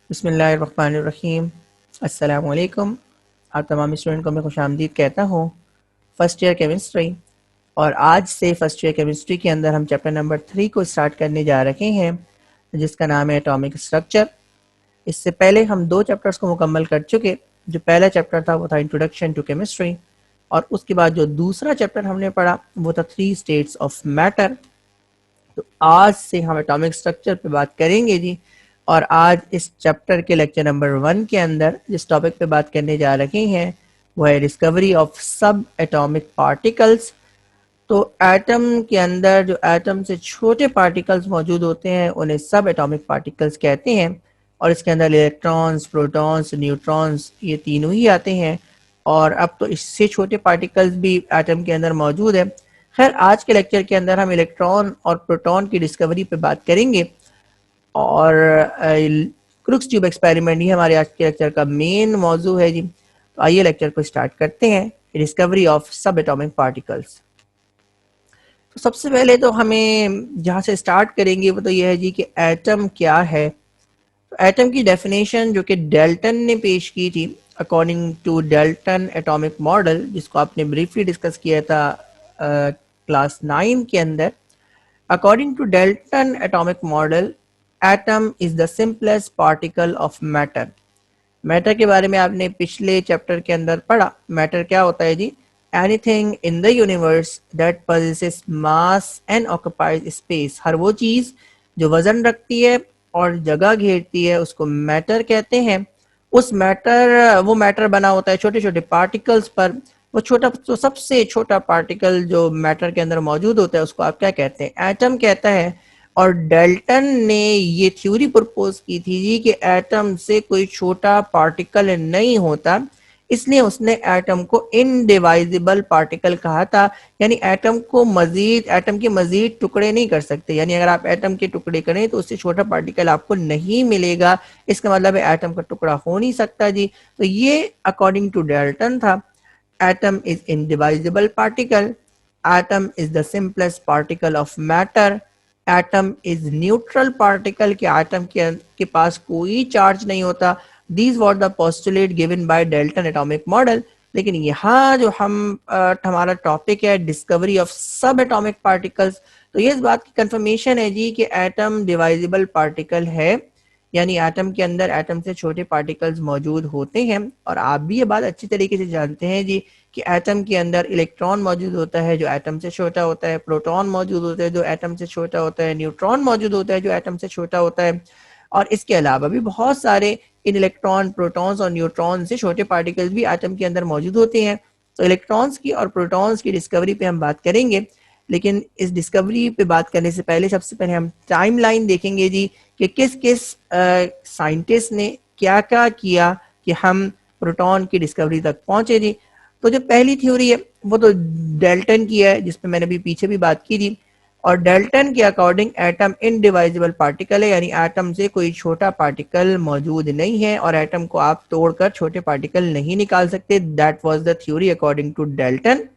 बिस्मिल्लाहिर्रहमानिर्रहीम। अस्सलाम वालेकुम। आप तमाम स्टूडेंट को मैं खुशामदीद कहता हूँ फर्स्ट ईयर केमिस्ट्री। और आज से फर्स्ट ईयर केमिस्ट्री के अंदर हम चैप्टर नंबर 3 को स्टार्ट करने जा रहे हैं, जिसका नाम है एटॉमिक स्ट्रक्चर। इससे पहले हम 2 चैप्टर्स को मुकम्मल कर चुके। जो पहला चैप्टर था वो था इंट्रोडक्शन टू केमिस्ट्री, और उसके बाद जो दूसरा चैप्टर हमने पढ़ा वो था 3 स्टेट्स ऑफ मैटर। तो आज से हम एटॉमिक स्ट्रक्चर पे बात करेंगे जी। और आज इस चैप्टर के लेक्चर नंबर 1 के अंदर जिस टॉपिक पे बात करने जा रहे हैं वो है discovery of subatomic particles. तो एटम के अंदर जो एटम से छोटे पार्टिकल्स मौजूद होते हैं उन्हें सब एटॉमिक पार्टिकल्स कहते हैं। और इसके अंदर इलेक्ट्रॉन्स, प्रोटॉन्स, न्यूट्रॉन्स ये तीनों ही आते हैं। और अब तो इससे छोटे पार्टिकल्स भी एटम के अंदर मौजूद है। खैर, आज के लेक्चर के अंदर हम इलेक्ट्रॉन और प्रोटॉन की डिस्कवरी पे बात करेंगे। और क्रुक्स ट्यूब एक्सपेरिमेंट ही हमारे आज के लेक्चर का मेन मौजू है जी। तो आइए लेक्चर को स्टार्ट करते हैं, discovery of subatomic particles. तो सबसे पहले तो हमें जहाँ से स्टार्ट करेंगे वो तो यह है जी कि एटम क्या है। तो एटम की डेफिनेशन जो कि डेल्टन ने पेश की थी, according to Dalton atomic model, जिसको आपने ब्रीफली डिस्कस किया था क्लास 9 के अंदर। According to Dalton atomic model, atom is the simplest particle of matter. Matter के बारे में आपने पिछले चैप्टर के अंदर पढ़ा। मैटर क्या होता है जी? Anything in the universe that possesses mass and occupies space. हर वो चीज जो वजन रखती है और जगह घेरती है उसको मैटर कहते हैं। वो मैटर बना होता है छोटे छोटे पार्टिकल्स पर। वो छोटा, तो सबसे छोटा पार्टिकल जो मैटर के अंदर मौजूद होता है उसको आप क्या कहते हैं? एटम कहता है। और डेल्टन ने ये थ्योरी प्रपोज की थी जी कि एटम से कोई छोटा पार्टिकल नहीं होता, इसलिए उसने एटम को इनडिवाइजिबल पार्टिकल कहा था। यानी एटम के मजीद टुकड़े नहीं कर सकते। यानी अगर आप एटम के टुकड़े करें तो उससे छोटा पार्टिकल आपको नहीं मिलेगा। इसका मतलब है एटम का टुकड़ा हो नहीं सकता जी। तो ये अकॉर्डिंग टू डेल्टन था। Atom is indivisible particle, atom is the simplest particle of matter, atom is neutral particle, कि एटम के पास कोई चार्ज नहीं होता। These were the postulate given by Dalton atomic model. लेकिन यहाँ जो हमारा टॉपिक है discovery of subatomic particles, तो ये इस बात की कंफर्मेशन है जी कि एटम डिवाइजिबल पार्टिकल है। यानी एटम के अंदर एटम से छोटे पार्टिकल्स मौजूद होते हैं। और आप भी ये बात अच्छी तरीके से जानते हैं जी कि एटम के अंदर इलेक्ट्रॉन मौजूद होता है जो एटम से छोटा होता है, प्रोटॉन मौजूद होता है जो एटम से छोटा होता है, न्यूट्रॉन मौजूद होता है जो एटम से छोटा होता है। और इसके अलावा भी बहुत सारे इन इलेक्ट्रॉन, प्रोटॉन्स और न्यूट्रॉन से छोटे पार्टिकल्स भी एटम के अंदर मौजूद होते हैं। तो इलेक्ट्रॉन्स की और प्रोटॉन्स की डिस्कवरी पे हम बात करेंगे। लेकिन इस डिस्कवरी पे बात करने से पहले सबसे पहले हम टाइमलाइन देखेंगे जी कि किस किस साइंटिस्ट ने क्या क्या किया कि हम प्रोटॉन की डिस्कवरी तक पहुंचे जी। तो जो पहली थ्योरी है वो तो डेल्टन की है, जिसपे मैंने भी पीछे भी बात की थी। और डेल्टन के अकॉर्डिंग एटम इनडिवाइजिबल पार्टिकल है, यानी एटम से कोई छोटा पार्टिकल मौजूद नहीं है और एटम को आप तोड़कर छोटे पार्टिकल नहीं निकाल सकते। That was the theory according to Dalton.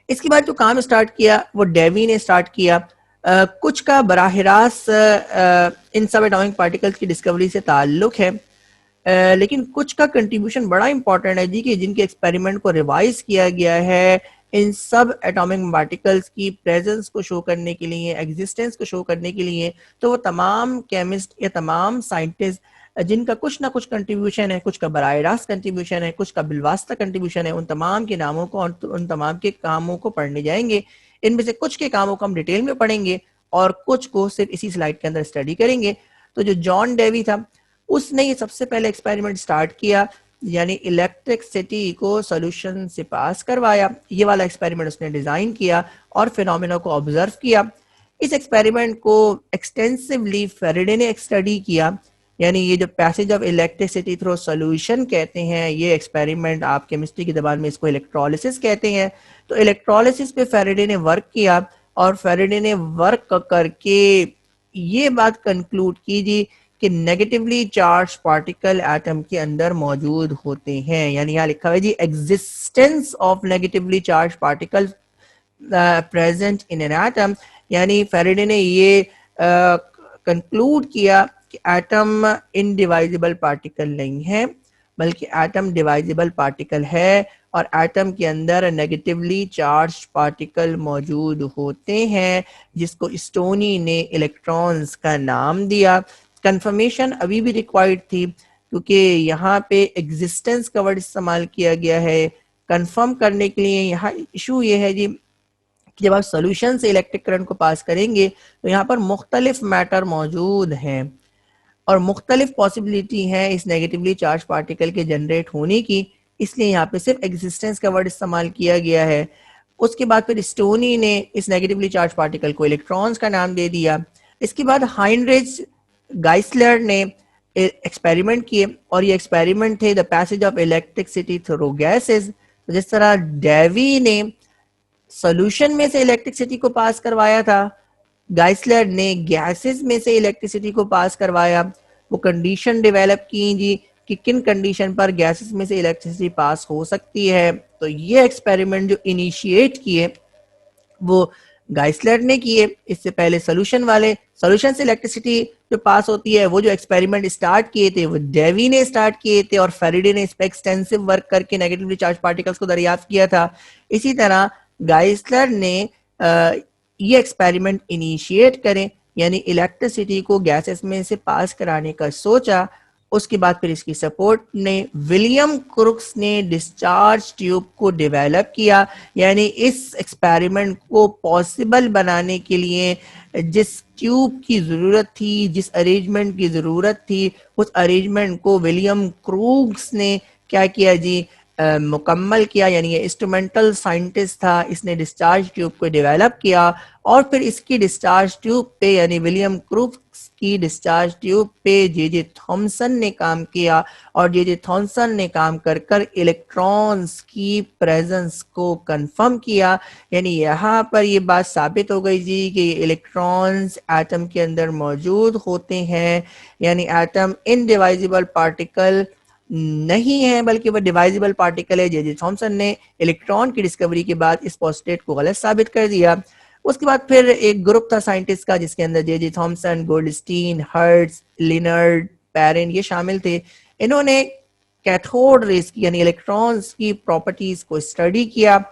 इसके बाद जो काम स्टार्ट किया वो डेवी ने स्टार्ट किया। कुछ का बराह रास्त इन सब एटॉमिक पार्टिकल्स की डिस्कवरी से ताल्लुक है। लेकिन कुछ का कंट्रीब्यूशन बड़ा इंपॉर्टेंट है जी, कि जिनके एक्सपेरिमेंट को रिवाइज किया गया है इन सब एटॉमिक पार्टिकल्स की प्रेजेंस को शो करने के लिए, एग्जिस्टेंस को शो करने के लिए। तो वो तमाम केमिस्ट या तमाम साइंटिस्ट जिनका कुछ ना कुछ कंट्रीब्यूशन है, कुछ का बराह रास्त कंट्रीब्यूशन है, कुछ का बिलवास्ता कंट्रीब्यूशन है, उन तमाम के नामों को और उन तमाम के कामों को पढ़ने जाएंगे। इनमें से कुछ के कामों को हम डिटेल में पढ़ेंगे और कुछ को सिर्फ इसी स्लाइड के अंदर स्टडी करेंगे। तो जो जॉन डेवी था उसने ये सबसे पहले एक्सपेरिमेंट स्टार्ट किया, यानी इलेक्ट्रिसिटी को सॉल्यूशन से पास करवाया। ये वाला एक्सपेरिमेंट उसने डिजाइन किया और फिनोमेना को ऑब्जर्व किया। इस एक्सपेरिमेंट को एक्सटेंसिवली फेरेडे ने स्टडी किया। यानी ये जो passage of electricity through solution कहते हैं, ये एक्सपेरिमेंट आप केमिस्ट्री की जबान में इसको इलेक्ट्रोलिसिस कहते हैं। तो इलेक्ट्रोलिसिस पे फेरेडे ने वर्क किया और फेरेडे ने वर्क करके ये बात कंक्लूड की जी कि नेगेटिवली चार्ज पार्टिकल एटम के अंदर मौजूद होते हैं। यानी यहाँ लिखा हुआ है जी existence of negatively charge particle present in an atom. यानी फेरेडे ने ये कंक्लूड किया कि एटम इनडिवाइजिबल पार्टिकल नहीं है, बल्कि एटम डिवाइजिबल पार्टिकल है और एटम के अंदर नेगेटिवली चार्ज पार्टिकल मौजूद होते हैं, जिसको स्टोनी ने इलेक्ट्रॉन्स का नाम दिया। कंफर्मेशन अभी भी रिक्वायर्ड थी, क्योंकि यहाँ पे एग्जिस्टेंस का वर्ड इस्तेमाल किया गया है। कंफर्म करने के लिए यहाँ इशू ये है जी कि जब आप सोल्यूशन से इलेक्ट्रिक करंट को पास करेंगे तो यहाँ पर मुख्तलिफ मैटर मौजूद हैं और मुख्तलिफ पॉसिबिलिटी है इस नेगेटिवली चार्ज पार्टिकल के जनरेट होने की, इसलिए यहाँ पे सिर्फ एग्जिस्टेंस का वर्ड इस्तेमाल किया गया है। उसके बाद फिर स्टोनी ने इस नेगेटिवली चार्ज पार्टिकल को इलेक्ट्रॉन्स का नाम दे दिया। इसके बाद हाइनरिच गाइसलर ने एक्सपेरिमेंट किए और ये एक्सपेरिमेंट थे the passage of electricity through gases. तो जिस तरह डेवी ने सॉल्यूशन में से इलेक्ट्रिसिटी को पास करवाया था, गाइसलर ने गैसेस में से इलेक्ट्रिसिटी को पास करवाया। वो कंडीशन डेवलप की जी कि किन कंडीशन पर गैसेस में से इलेक्ट्रिसिटी पास हो सकती है। तो ये एक्सपेरिमेंट जो इनिशिएट किए वो गाइसलर ने किए। इससे पहले सॉल्यूशन से इलेक्ट्रिसिटी जो पास होती है, वो जो एक्सपेरिमेंट स्टार्ट किए थे वो डेवी ने स्टार्ट किए थे और फेराडे ने इस पर एक्सटेंसिव वर्क करके नेगेटिवली चार्ज पार्टिकल्स को दरियाफ्त किया था। इसी तरह गाइसलर ने ये एक्सपेरिमेंट इनिशिएट करें, यानी इलेक्ट्रिसिटी को गैसेस में से पास कराने का सोचा। उसके बाद फिर इसकी सपोर्ट ने विलियम क्रुक्स ने डिस्चार्ज ट्यूब को डेवलप किया, यानी इस एक्सपेरिमेंट को पॉसिबल बनाने के लिए जिस ट्यूब की ज़रूरत थी, जिस अरेंजमेंट की ज़रूरत थी, उस अरेंजमेंट को विलियम क्रुक्स ने क्या किया जी, मुकम्मल किया। यानी ये इंस्ट्रूमेंटल साइंटिस्ट था, इसने डिस्चार्ज ट्यूब को डेवलप किया और फिर इसकी डिस्चार्ज ट्यूब पे, यानी विलियम क्रुक्स की डिस्चार्ज ट्यूब पे जे थॉमसन ने काम किया और जे थॉमसन ने काम कर कर इलेक्ट्रॉन्स की प्रेजेंस को कंफर्म किया। यानी यहाँ पर ये बात साबित हो गई जी कि इलेक्ट्रॉन्स एटम के अंदर मौजूद होते हैं, यानी एटम इनडिवाइजिबल पार्टिकल नहीं है बल्कि वह डिवाइजिबल पार्टिकल है। जे थॉमसन ने इलेक्ट्रॉन की डिस्कवरी के बाद इस पोस्टुलेट को गलत साबित कर दिया। उसके बाद फिर एक ग्रुप था साइंटिस्ट का, जिसके अंदर जे थॉमसन, गोल्डस्टीन, हर्ट्ज, लिनर्ड, पैरेन ये शामिल थे। इन्होंने कैथोड रेस की यानी इलेक्ट्रॉन्स की प्रॉपर्टीज को स्टडी किया।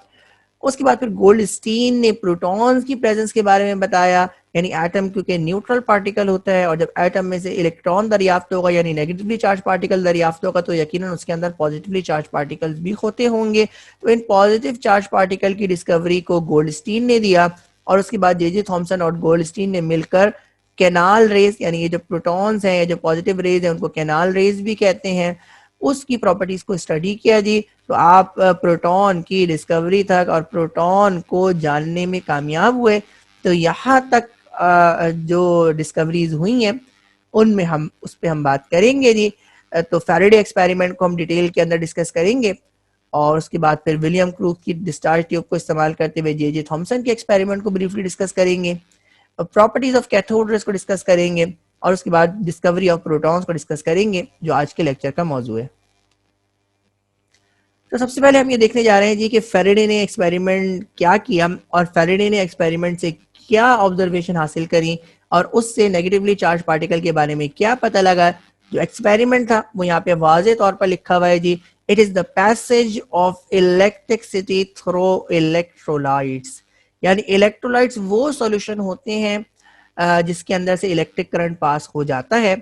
उसके बाद फिर गोल्डस्टीन ने प्रोटॉन्स की प्रेजेंस के बारे में बताया, यानी एटम क्योंकि न्यूट्रल पार्टिकल होता है और जब एटम में से इलेक्ट्रॉन दरियाफ्त होगा यानी नेगेटिवली चार्ज पार्टिकल दरियाफ्त होगा तो यकीनन उसके अंदर पॉजिटिवली चार्ज पार्टिकल्स भी होते होंगे। तो इन पॉजिटिव चार्ज पार्टिकल की डिस्कवरी को गोल्डस्टीन ने दिया और उसके बाद जे थॉमसन और गोल्डस्टीन ने मिलकर कैनाल रेस, यानी ये जो प्रोटॉन्स हैं, ये जो पॉजिटिव रेज हैं, उनको कैनाल रेज भी कहते हैं, उसकी प्रॉपर्टीज को स्टडी किया जी। तो आप प्रोटॉन की डिस्कवरी तक और प्रोटॉन को जानने में कामयाब हुए। तो यहाँ तक जो डिस्कवरीज हुई हैं उनमें हम उस पर हम बात करेंगे जी। तो फैराडे एक्सपेरिमेंट को हम डिटेल के अंदर डिस्कस करेंगे और उसके बाद फिर विलियम क्रूक की डिस्चार्ज ट्यूब को इस्तेमाल करते हुए जे थॉमसन के एक्सपेरिमेंट को ब्रीफली डिस्कस करेंगे, प्रॉपर्टीज ऑफ कैथोड रेज को डिस्कस करेंगे और उसके बाद डिस्कवरी ऑफ प्रोटॉन्स को डिस्कस करेंगे, जो आज के लेक्चर का मौजू है। तो सबसे पहले हम ये देखने जा रहे हैं जी कि फैराडे ने एक्सपेरिमेंट क्या किया और फैराडे ने एक्सपेरिमेंट से क्या ऑब्जर्वेशन हासिल करी और उससे नेगेटिवली चार्ज पार्टिकल के बारे में क्या पता लगा। जो एक्सपेरिमेंट था वो यहाँ पे वाज़े तौर पर लिखा हुआ है जी, it is the passage of electricity through electrolytes. यानी इलेक्ट्रोलाइट्स वो सॉल्यूशन होते हैं जिसके अंदर से इलेक्ट्रिक करंट पास हो जाता है।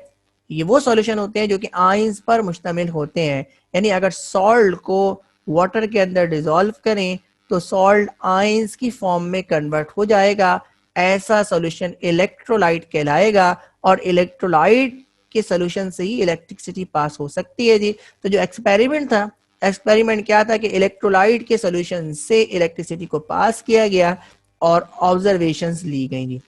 ये वो सॉल्यूशन होते हैं जो कि आयंस पर मुश्तमिल होते हैं, यानी अगर सॉल्ट को वाटर के अंदर डिसॉल्व करें तो सॉल्ट आयंस की फॉर्म में कन्वर्ट हो जाएगा। ऐसा सॉल्यूशन इलेक्ट्रोलाइट कहलाएगा और इलेक्ट्रोलाइट के सॉल्यूशन से ही इलेक्ट्रिसिटी पास हो सकती है जी। तो जो एक्सपेरिमेंट था, एक्सपेरिमेंट क्या था कि इलेक्ट्रोलाइट के सॉल्यूशन से इलेक्ट्रिसिटी को पास किया गया और ऑब्जर्वेशंस ली गई जी।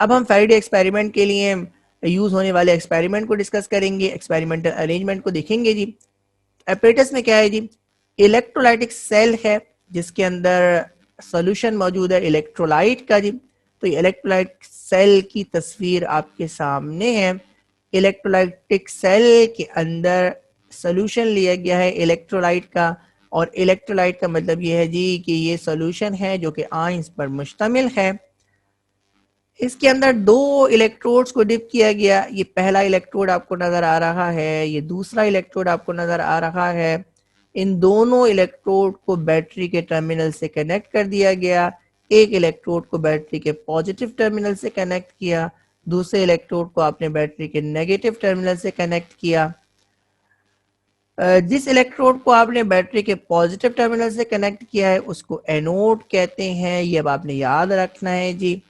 अब हम फैराडे एक्सपेरिमेंट के लिए यूज होने वाले एक्सपेरिमेंट को डिस्कस करेंगे, एक्सपेरिमेंटल अरेंजमेंट को देखेंगे जी। एपरेटस में क्या है जी, इलेक्ट्रोलाइटिक सेल है जिसके अंदर सॉल्यूशन मौजूद है इलेक्ट्रोलाइट का जी। तो ये इलेक्ट्रोलाइट सेल की तस्वीर आपके सामने है। इलेक्ट्रोलाइटिक सेल के अंदर सॉल्यूशन लिया गया है इलेक्ट्रोलाइट का और इलेक्ट्रोलाइट का मतलब ये है जी कि ये सॉल्यूशन है जो कि आयंस पर मुश्तमिल है। इसके अंदर दो इलेक्ट्रोड्स को डिप किया गया। ये पहला इलेक्ट्रोड आपको नजर आ रहा है, ये दूसरा इलेक्ट्रोड आपको नजर आ रहा है। इन दोनों इलेक्ट्रोड को बैटरी के टर्मिनल से कनेक्ट कर दिया गया। एक इलेक्ट्रोड को बैटरी के पॉजिटिव टर्मिनल से कनेक्ट किया, दूसरे इलेक्ट्रोड को आपने बैटरी के नेगेटिव टर्मिनल से कनेक्ट किया। जिस इलेक्ट्रोड को आपने बैटरी के पॉजिटिव टर्मिनल से कनेक्ट किया है उसको एनोड कहते हैं। ये अब आपने याद रखना है जी।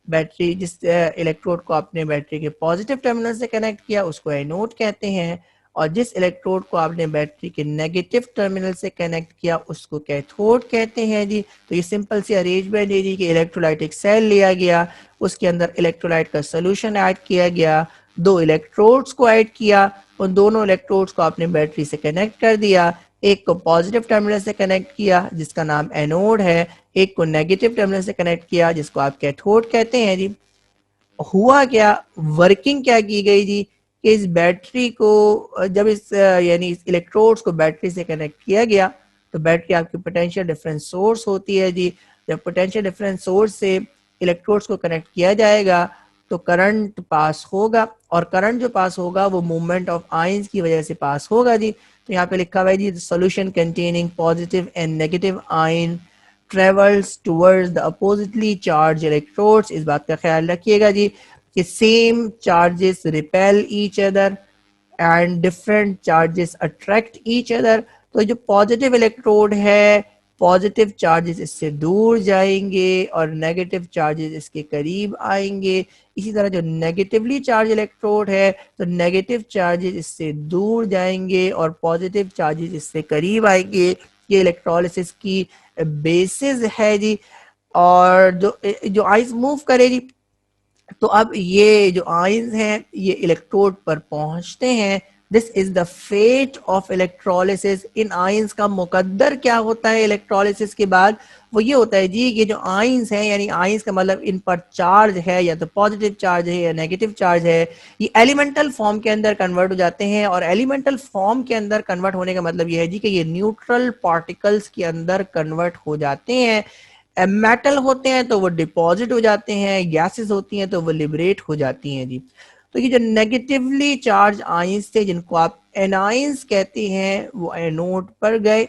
बैटरी जिस इलेक्ट्रोड को आपने बैटरी के पॉजिटिव टर्मिनल से कनेक्ट किया उसको एनोड कहते हैं, और जिस इलेक्ट्रोड को आपने बैटरी के नेगेटिव टर्मिनल से कनेक्ट किया उसको कैथोड कहते हैं जी। तो ये सिंपल सी अरेंजमेंट है जी कि इलेक्ट्रोलाइटिक सेल लिया गया, उसके अंदर इलेक्ट्रोलाइट का सोल्यूशन ऐड किया गया, दो इलेक्ट्रोड्स को ऐड किया, उन दोनों इलेक्ट्रोड्स को आपने बैटरी से कनेक्ट कर दिया। एक को पॉजिटिव टर्मिनल से कनेक्ट किया जिसका नाम एनोड है, एक को नेगेटिव टर्मिनल से कनेक्ट किया जिसको आप कैथोड कहते हैं जी। हुआ क्या, वर्किंग क्या की गई जी कि इस बैटरी को जब इस यानी इस इलेक्ट्रोड्स को बैटरी से कनेक्ट किया गया तो बैटरी आपकी पोटेंशियल डिफरेंस सोर्स होती है जी। जब पोटेंशियल डिफरेंस सोर्स से इलेक्ट्रोड्स को कनेक्ट किया जाएगा तो करंट पास होगा, और करंट जो पास होगा वो मूवमेंट ऑफ आयंस की वजह से पास होगा जी। तो यहाँ पे लिखा हुआ है जी solution containing positive and negative ion travels towards the oppositely charged electrodes। इस बात का ख्याल रखिएगा जी कि same charges repel each other and different charges attract each other. तो जो पॉजिटिव इलेक्ट्रोड है पॉजिटिव चार्जेस इससे दूर जाएंगे और नेगेटिव चार्जेस इसके करीब आएंगे। इसी तरह जो नेगेटिवली चार्ज इलेक्ट्रोड है तो नेगेटिव चार्जेस इससे दूर जाएंगे और पॉजिटिव चार्जेस इससे करीब आएंगे। ये इलेक्ट्रोलिसिस की बेसिस है जी। और जो जो आइंस मूव करे जी, तो अब ये जो आयंस हैं ये इलेक्ट्रोड पर पहुंचते हैं। This is the fate of electrolysis. इन आयंस का मुकद्दर क्या होता है इलेक्ट्रोलिसिस के बाद, वो ये होता है जी कि जो आयंस हैं, यानी आयंस का मतलब इन पर चार्ज है, या तो पॉजिटिव चार्ज है या नेगेटिव चार्ज है, ये एलिमेंटल फॉर्म के अंदर कन्वर्ट हो जाते हैं। और एलिमेंटल फॉर्म के अंदर कन्वर्ट होने का मतलब ये है जी कि ये न्यूट्रल पार्टिकल्स के अंदर कन्वर्ट हो जाते हैं। मेटल होते हैं तो वो डिपॉजिट हो जाते हैं, गैसेस होती हैं तो वो लिबरेट हो जाती हैं जी। तो ये जो नेगेटिवली चार्ज आयंस थे जिनको आप एनायंस कहते हैं वो एनोड पर गए,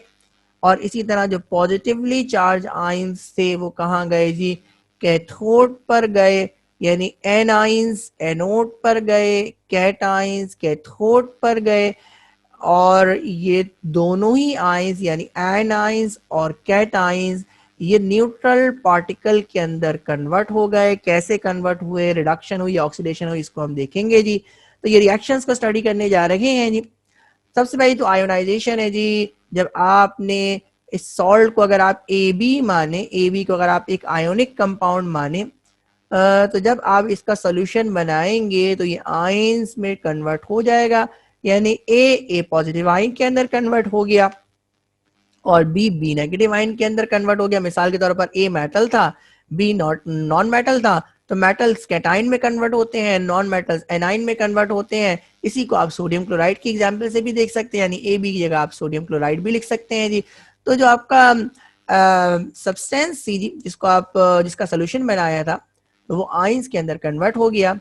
और इसी तरह जो पॉजिटिवली चार्ज आयंस थे वो कहाँ गए जी, कैथोड पर गए। यानी एनायंस एनोड पर गए, कैटायंस कैथोड पर गए, और ये दोनों ही आयंस यानी एनायंस और कैटायंस ये न्यूट्रल पार्टिकल के अंदर कन्वर्ट हो गए। कैसे कन्वर्ट हुए, रिडक्शन हुई, ऑक्सीडेशन हुई, इसको हम देखेंगे जी। तो ये रिएक्शंस को स्टडी करने जा रहे हैं जी। सबसे पहले तो आयोनाइजेशन है जी। जब आपने इस सॉल्ट को अगर आप AB माने, AB को अगर आप एक आयोनिक कंपाउंड माने, तो जब आप इसका सोल्यूशन बनाएंगे तो ये आयंस में कन्वर्ट हो जाएगा। यानी ए पॉजिटिव आयन के अंदर कन्वर्ट हो गया और बी नेगेटिव आयन के अंदर कन्वर्ट हो गया। मिसाल के तौर पर ए मेटल था, बी नॉन मेटल था, तो मेटल्स कैटाइन में कन्वर्ट होते हैं, नॉन मेटल्स एनाइन में कन्वर्ट होते हैं। इसी को आप सोडियम क्लोराइड की एग्जांपल से भी देख सकते हैं, यानी ए बी की जगह आप सोडियम क्लोराइड भी लिख सकते हैं जी। तो जो आपका सब्सटेंस सी जी जिसको आप जिसका सोल्यूशन बनाया था तो वो आयंस के अंदर कन्वर्ट हो गया।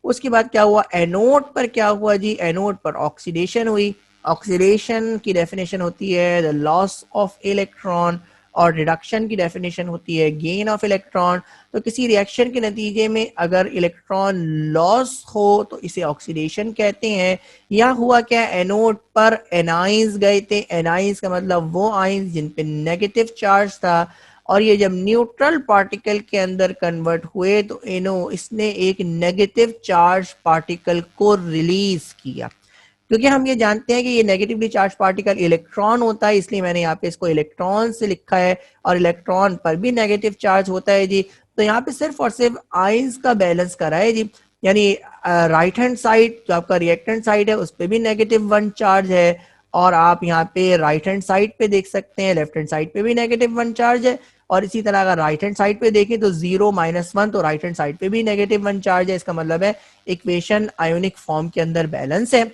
उसके बाद क्या हुआ, एनोड पर क्या हुआ जी, एनोड पर ऑक्सीडेशन हुई। ऑक्सीडेशन की डेफिनेशन होती है द लॉस ऑफ इलेक्ट्रॉन, और रिडक्शन की डेफिनेशन होती है गेन ऑफ इलेक्ट्रॉन। तो किसी रिएक्शन के नतीजे में अगर इलेक्ट्रॉन लॉस हो तो इसे ऑक्सीडेशन कहते हैं। या हुआ क्या, एनोड पर एनाइंस गए थे। एनाइंस का मतलब वो आइंस जिन पे नेगेटिव चार्ज था, और ये जब न्यूट्रल पार्टिकल के अंदर कन्वर्ट हुए तो इसने एक नेगेटिव चार्ज पार्टिकल को रिलीज किया। क्योंकि हम ये जानते हैं कि ये नेगेटिवली चार्ज पार्टिकल इलेक्ट्रॉन होता है, इसलिए मैंने यहाँ पे इसको इलेक्ट्रॉन से लिखा है, और इलेक्ट्रॉन पर भी नेगेटिव चार्ज होता है जी। तो यहाँ पे सिर्फ और सिर्फ आयंस का बैलेंस करा है जी। यानी राइट हैंड साइड जो आपका रिएक्टेंट साइड है उस पर भी -1 चार्ज है, और आप यहाँ पे राइट हैंड साइड पे देख सकते हैं लेफ्ट हैंड साइड पे भी -1 चार्ज है। और इसी तरह अगर राइट हैंड साइड पे देखें तो 0 -1, तो राइट हैंड साइड पे भी -1 चार्ज है। इसका मतलब है इक्वेशन आयोनिक फॉर्म के अंदर बैलेंस है।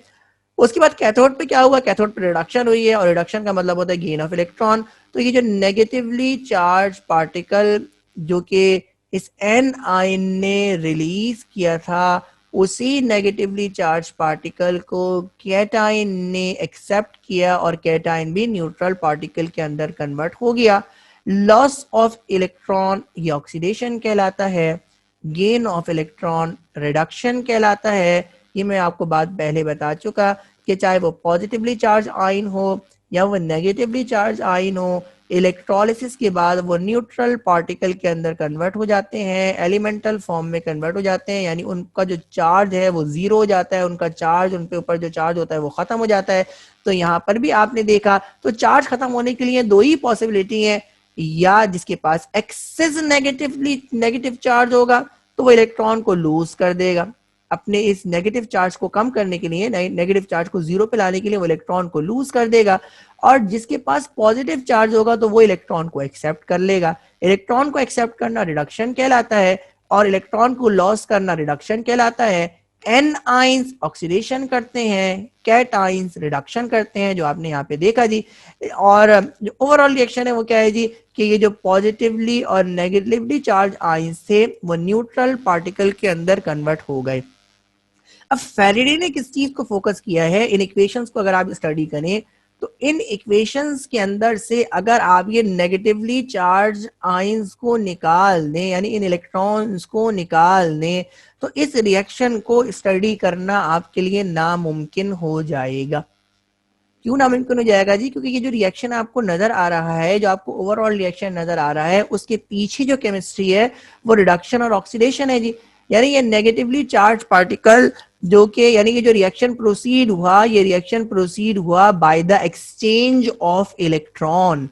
उसके बाद कैथोड पे क्या हुआ, कैथोड पे रिडक्शन हुई है, और रिडक्शन का मतलब होता है गेन ऑफ इलेक्ट्रॉन। तो ये जो नेगेटिवली चार्ज पार्टिकल जो कि इस एन आयन ने रिलीज किया था, उसी नेगेटिवली चार्ज पार्टिकल को कैटायन ने एक्सेप्ट किया और कैटायन भी न्यूट्रल पार्टिकल के अंदर कन्वर्ट हो गया। लॉस ऑफ इलेक्ट्रॉन ये ऑक्सीडेशन कहलाता है, गेन ऑफ इलेक्ट्रॉन रिडक्शन कहलाता है। ये मैं आपको बात पहले बता चुका कि चाहे वो पॉजिटिवली चार्ज आयन हो या वो नेगेटिवली चार्ज आयन हो, इलेक्ट्रोलिसिस के बाद वो न्यूट्रल पार्टिकल के अंदर कन्वर्ट हो जाते हैं, एलिमेंटल फॉर्म में कन्वर्ट हो जाते हैं, यानी उनका जो चार्ज है वो जीरो हो जाता है, उनका चार्ज, उनके ऊपर जो चार्ज होता है वो खत्म हो जाता है। तो यहाँ पर भी आपने देखा तो चार्ज खत्म होने के लिए दो ही पॉसिबिलिटी है, या जिसके पास एक्सेस नेगेटिव चार्ज होगा तो वो इलेक्ट्रॉन को लूज कर देगा, अपने इस नेगेटिव चार्ज को कम करने के लिए, नेगेटिव चार्ज को जीरो पे लाने के लिए वो इलेक्ट्रॉन को लूज कर देगा, और जिसके पास पॉजिटिव चार्ज होगा तो वो इलेक्ट्रॉन को एक्सेप्ट कर लेगा। इलेक्ट्रॉन को एक्सेप्ट करना रिडक्शन कहलाता है और इलेक्ट्रॉन को लॉस करना रिडक्शन कहलाता है। एन आइंस ऑक्सीडेशन करते हैं, कैट आइंस रिडक्शन करते हैं, जो आपने यहाँ पे देखा जी। और जो ओवरऑल रिएक्शन है वो क्या है जी, कि ये जो पॉजिटिवली और नेगेटिवली चार्ज आइंस थे वो न्यूट्रल पार्टिकल के अंदर कन्वर्ट हो गए। अब फैराडे ने किस चीज को फोकस किया है, इन इक्वेशंस को अगर आप स्टडी करें तो इन इक्वेशंस के अंदर से अगर आप ये नेगेटिवली चार्ज आयंस को निकाल दें, यानी इन इलेक्ट्रॉन्स को निकाल दें, तो इस रिएक्शन को स्टडी करना आपके लिए नामुमकिन हो जाएगा। क्यों नामुमकिन हो जाएगा जी? क्योंकि ये जो रिएक्शन आपको नजर आ रहा है, जो आपको ओवरऑल रिएक्शन नजर आ रहा है, उसके पीछे जो केमिस्ट्री है वो रिडक्शन और ऑक्सीडेशन है जी। यानी ये नेगेटिवली चार्ज पार्टिकल जो कि, यानी कि जो रिएक्शन प्रोसीड हुआ, ये रिएक्शन प्रोसीड हुआ by the exchange of electron.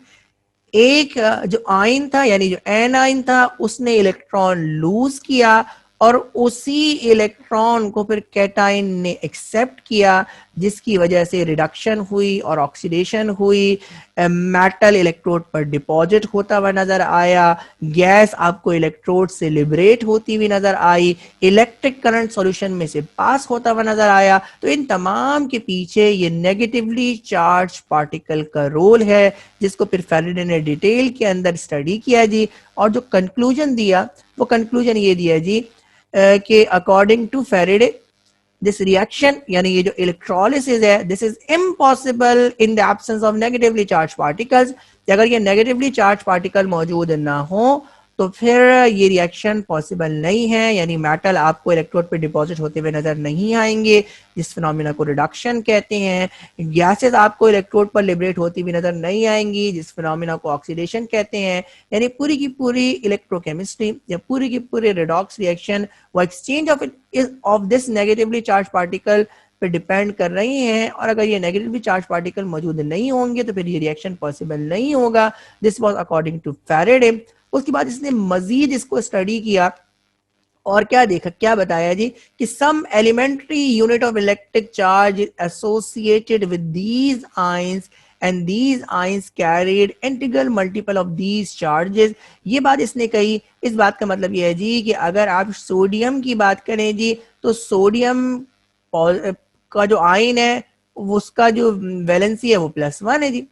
एक जो आयन था, यानी जो एन आयन था, उसने इलेक्ट्रॉन लूज किया और उसी इलेक्ट्रॉन को फिर कैटायन ने एक्सेप्ट किया, जिसकी वजह से रिडक्शन हुई और ऑक्सीडेशन हुई। मेटल इलेक्ट्रोड पर डिपॉजिट होता हुआ नजर आया, गैस आपको इलेक्ट्रोड से लिबरेट होती हुई नजर आई, इलेक्ट्रिक करंट सॉल्यूशन में से पास होता हुआ नजर आया। तो इन तमाम के पीछे ये नेगेटिवली चार्ज पार्टिकल का रोल है, जिसको फिर फैराडे ने डिटेल के अंदर स्टडी किया जी, और जो कंक्लूजन दिया वो कंक्लूजन ये दिया जी कि according to Faraday this reaction, यानी ये जो इलेक्ट्रोलिसिस है, this is impossible in the absence of negatively charge particles. अगर ये नेगेटिवली चार्ज पार्टिकल मौजूद ना हो तो फिर ये रिएक्शन पॉसिबल नहीं है, यानी मेटल आपको इलेक्ट्रोड पे डिपॉजिट होते हुए नजर नहीं आएंगे, जिस फिनोमिना को रिडक्शन कहते हैं। गैसेस आपको इलेक्ट्रोड पर लिबरेट होती हुई नजर नहीं आएंगी, जिस फिनोमिना को ऑक्सीडेशन कहते हैं। यानी पूरी की पूरी इलेक्ट्रोकेमिस्ट्री या पूरी की पूरी रिडॉक्स रिएक्शन वो exchange of this negatively charge particle पे डिपेंड कर रही हैं, और अगर ये नेगेटिवली चार्ज पार्टिकल मौजूद नहीं होंगे तो फिर ये रिएक्शन पॉसिबल नहीं होगा। This was according to Faraday. उसके बाद इसने मजीद इसको स्टडी किया और क्या देखा, क्या बताया जी, कि some elementary unit of electric charge associated with these ions and these ions carried integral multiple of these charges। ये बात इसने कही। इस बात का मतलब ये है जी कि अगर आप सोडियम की बात करें जी, तो सोडियम का जो आयन है उसका जो वैलेंसी है वो +1 है जी,